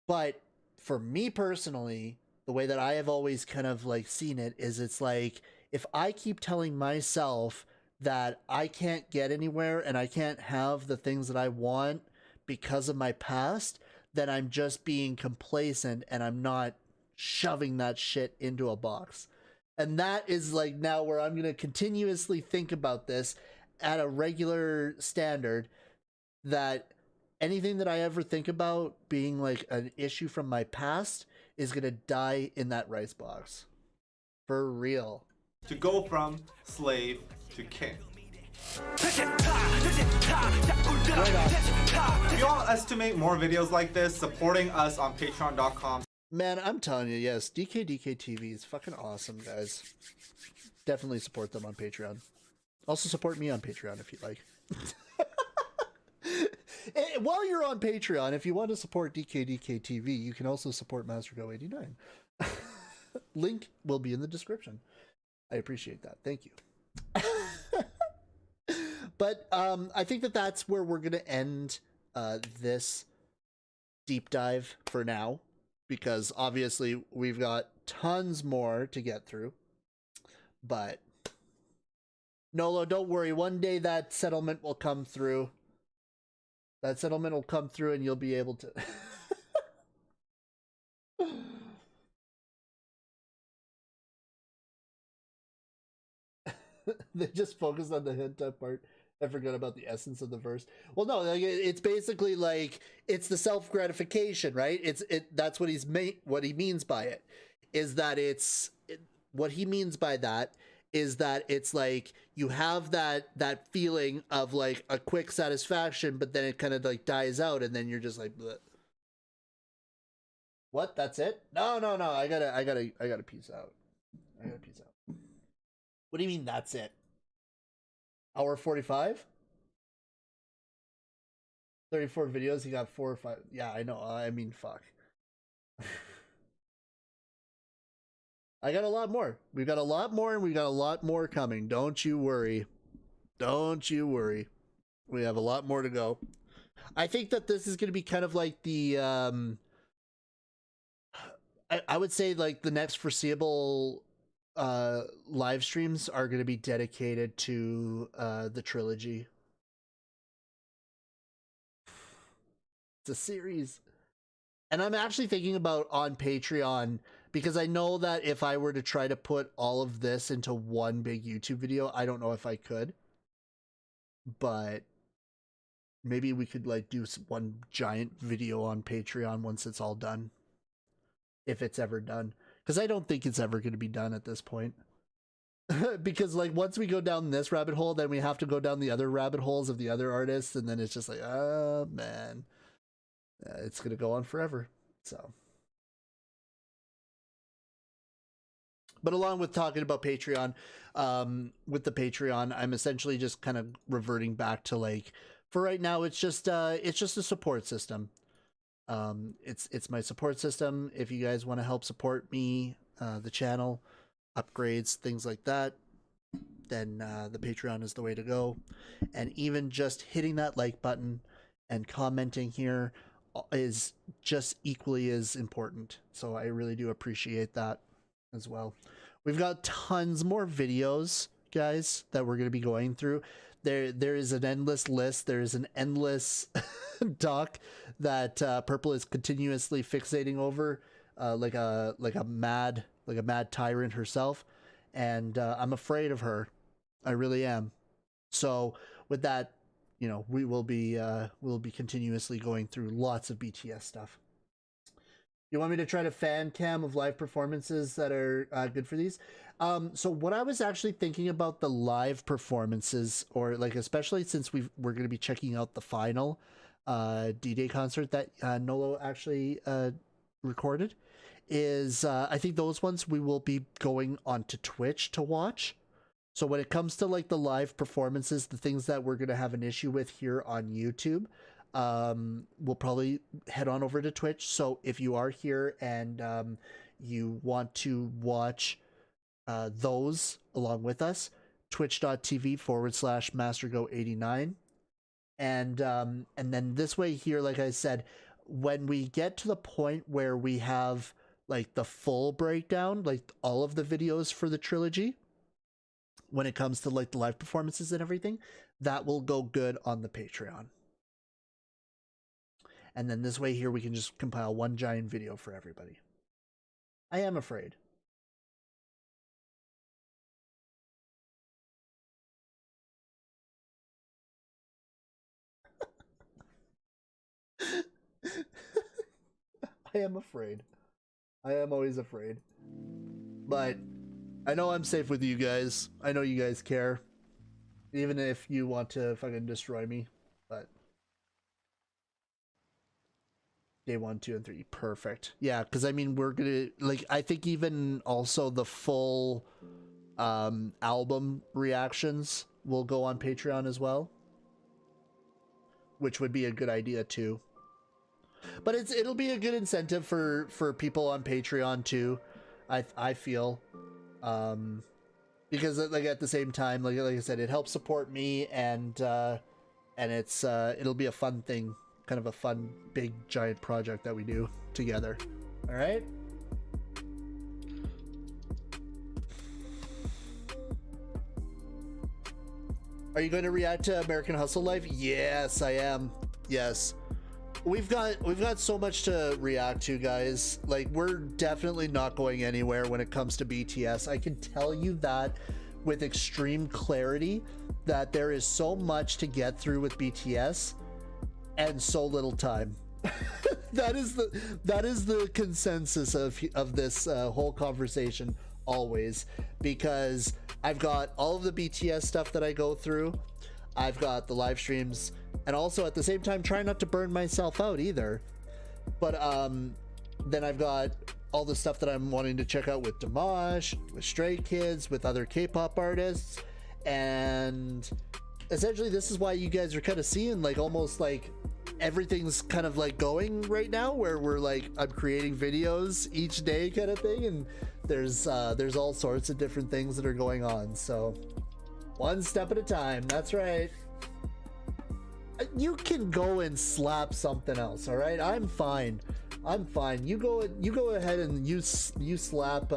But for me personally, the way that I have always kind of like seen it is, it's like, if I keep telling myself that I can't get anywhere and I can't have the things that I want because of my past, then I'm just being complacent and I'm not shoving that shit into a box. And that is like now where I'm going to continuously think about this at a regular standard, that anything that I ever think about being like an issue from my past is going to die in that rice box. For real. To go from slave to king. If you all estimate more videos like this, supporting us on patreon.com. Man, I'm telling you, yes, DK TV is fucking awesome, guys. Definitely support them on Patreon. Also support me on Patreon if you like. While you're on Patreon, if you want to support DK TV, you can also support MasterGo 89. Link will be in the description. I appreciate that. Thank you. But I think that that's where we're going to end this deep dive for now, because obviously we've got tons more to get through. But Nolo, don't worry. One day that settlement will come through. That settlement will come through and you'll be able to... They just focused on the hentai part. I forgot about the essence of the verse. Well, no, like, it's basically like it's the self-gratification, right? That's what what he means by it is that what he means by that is that it's like you have that feeling of like a quick satisfaction, but then it kind of like dies out, and then you're just like, bleh. What? That's it? No. I gotta peace out. What do you mean that's it? Hour 45? 34 videos, he got 4 or 5. Yeah, I know. I mean, fuck. I got a lot more. We've got a lot more, and we got a lot more coming. Don't you worry. Don't you worry. We have a lot more to go. I think that this is going to be kind of like the... I would say like the next foreseeable... live streams are going to be dedicated to the trilogy. It's a series, and I'm actually thinking about on Patreon, because I know that if I were to try to put all of this into one big YouTube video, I don't know if I could, but maybe we could like do one giant video on Patreon once it's all done, if it's ever done. Because I don't think it's ever going to be done at this point. Because like once we go down this rabbit hole, then we have to go down the other rabbit holes of the other artists, and then it's just like, oh man, it's going to go on forever. So, but along with talking about Patreon, with the Patreon, I'm essentially just kind of reverting back to like, for right now, it's just a support system. It's my support system. If you guys want to help support me, the channel, upgrades, things like that, then the Patreon is the way to go. And even just hitting that like button and commenting here is just equally as important. So I really do appreciate that as well. We've got tons more videos, guys, that we're going to be going through. There is an endless list. There is an endless doc that Purple is continuously fixating over, like a mad tyrant herself, and I'm afraid of her. I really am. So with that, you know, we'll be continuously going through lots of BTS stuff. You want me to try to fan cam of live performances that are good for these? So what I was actually thinking about the live performances, or like especially since we're going to be checking out the final D-Day concert that Nolo actually recorded, is I think those ones we will be going onto Twitch to watch. So when it comes to like the live performances, the things that we're going to have an issue with here on YouTube, we'll probably head on over to Twitch. So if you are here and you want to watch those along with us, twitch.tv/MasterGo89. And then this way here, like I said, when we get to the point where we have like the full breakdown, like all of the videos for the trilogy, when it comes to like the live performances and everything, that will go good on the Patreon. And then this way here, we can just compile one giant video for everybody. I am afraid. I am afraid. I am always afraid. But I know I'm safe with you guys. I know you guys care. Even if you want to fucking destroy me, but day 1, 2, and 3, perfect. Yeah, because I mean we're gonna like I think even also the full album reactions will go on Patreon as well, which would be a good idea too. But it'll be a good incentive for people on Patreon too. I feel. Because like at the same time, like I said, it helps support me, and it's it'll be a fun thing, kind of a fun big giant project that we do together. All right. Are you going to react to American Hustle Life? Yes, I am. Yes. We've got so much to react to, guys. Like, we're definitely not going anywhere when it comes to BTS. I can tell you that with extreme clarity, that there is so much to get through with BTS and so little time. that is the consensus of this whole conversation always, because I've got all of the BTS stuff that I go through. I've got the live streams, and also at the same time try not to burn myself out either. But then I've got all the stuff that I'm wanting to check out with Dimash, with Stray Kids, with other K-pop artists, and essentially this is why you guys are kind of seeing like almost like everything's kind of like going right now, where we're like I'm creating videos each day kind of thing, and there's all sorts of different things that are going on. So one step at a time. That's right. You can go and slap something else, all right? I'm fine. You go ahead and you slap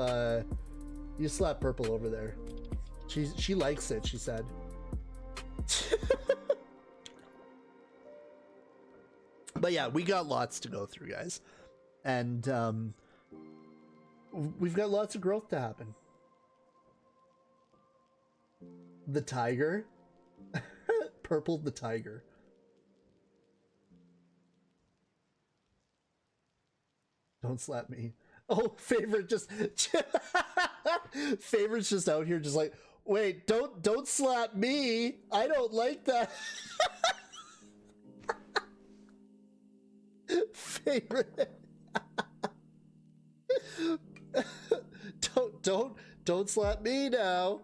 Purple over there. She likes it, she said. But yeah, we got lots to go through, guys. And we've got lots of growth to happen. The tiger. Purple the tiger. Don't slap me. Oh, favorite just favorite's just out here just like, wait, don't slap me. I don't like that. Favorite. don't slap me now.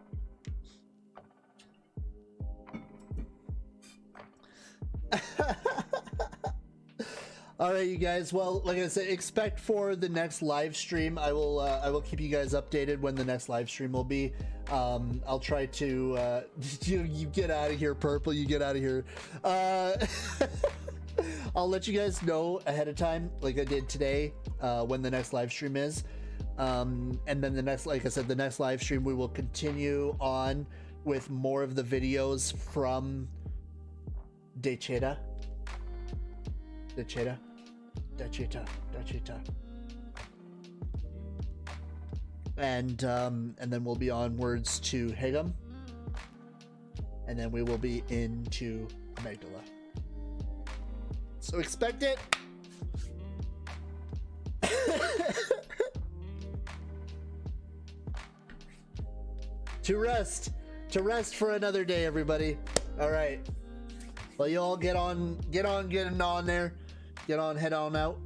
All right, you guys. Well, like I said, expect for the next live stream. I will keep you guys updated when the next live stream will be. I'll try to you get out of here, Purple. You get out of here. I'll let you guys know ahead of time, like I did today, when the next live stream is. And then the next, like I said, the next live stream we will continue on with more of the videos from Daechwita. And then we'll be onwards to Hagum, and then we will be into Amygdala. So expect it. To rest for another day, everybody. All right. Well, you all get on there. Get on, head on out.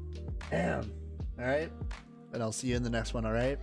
Bam. All right. And I'll see you in the next one. All right.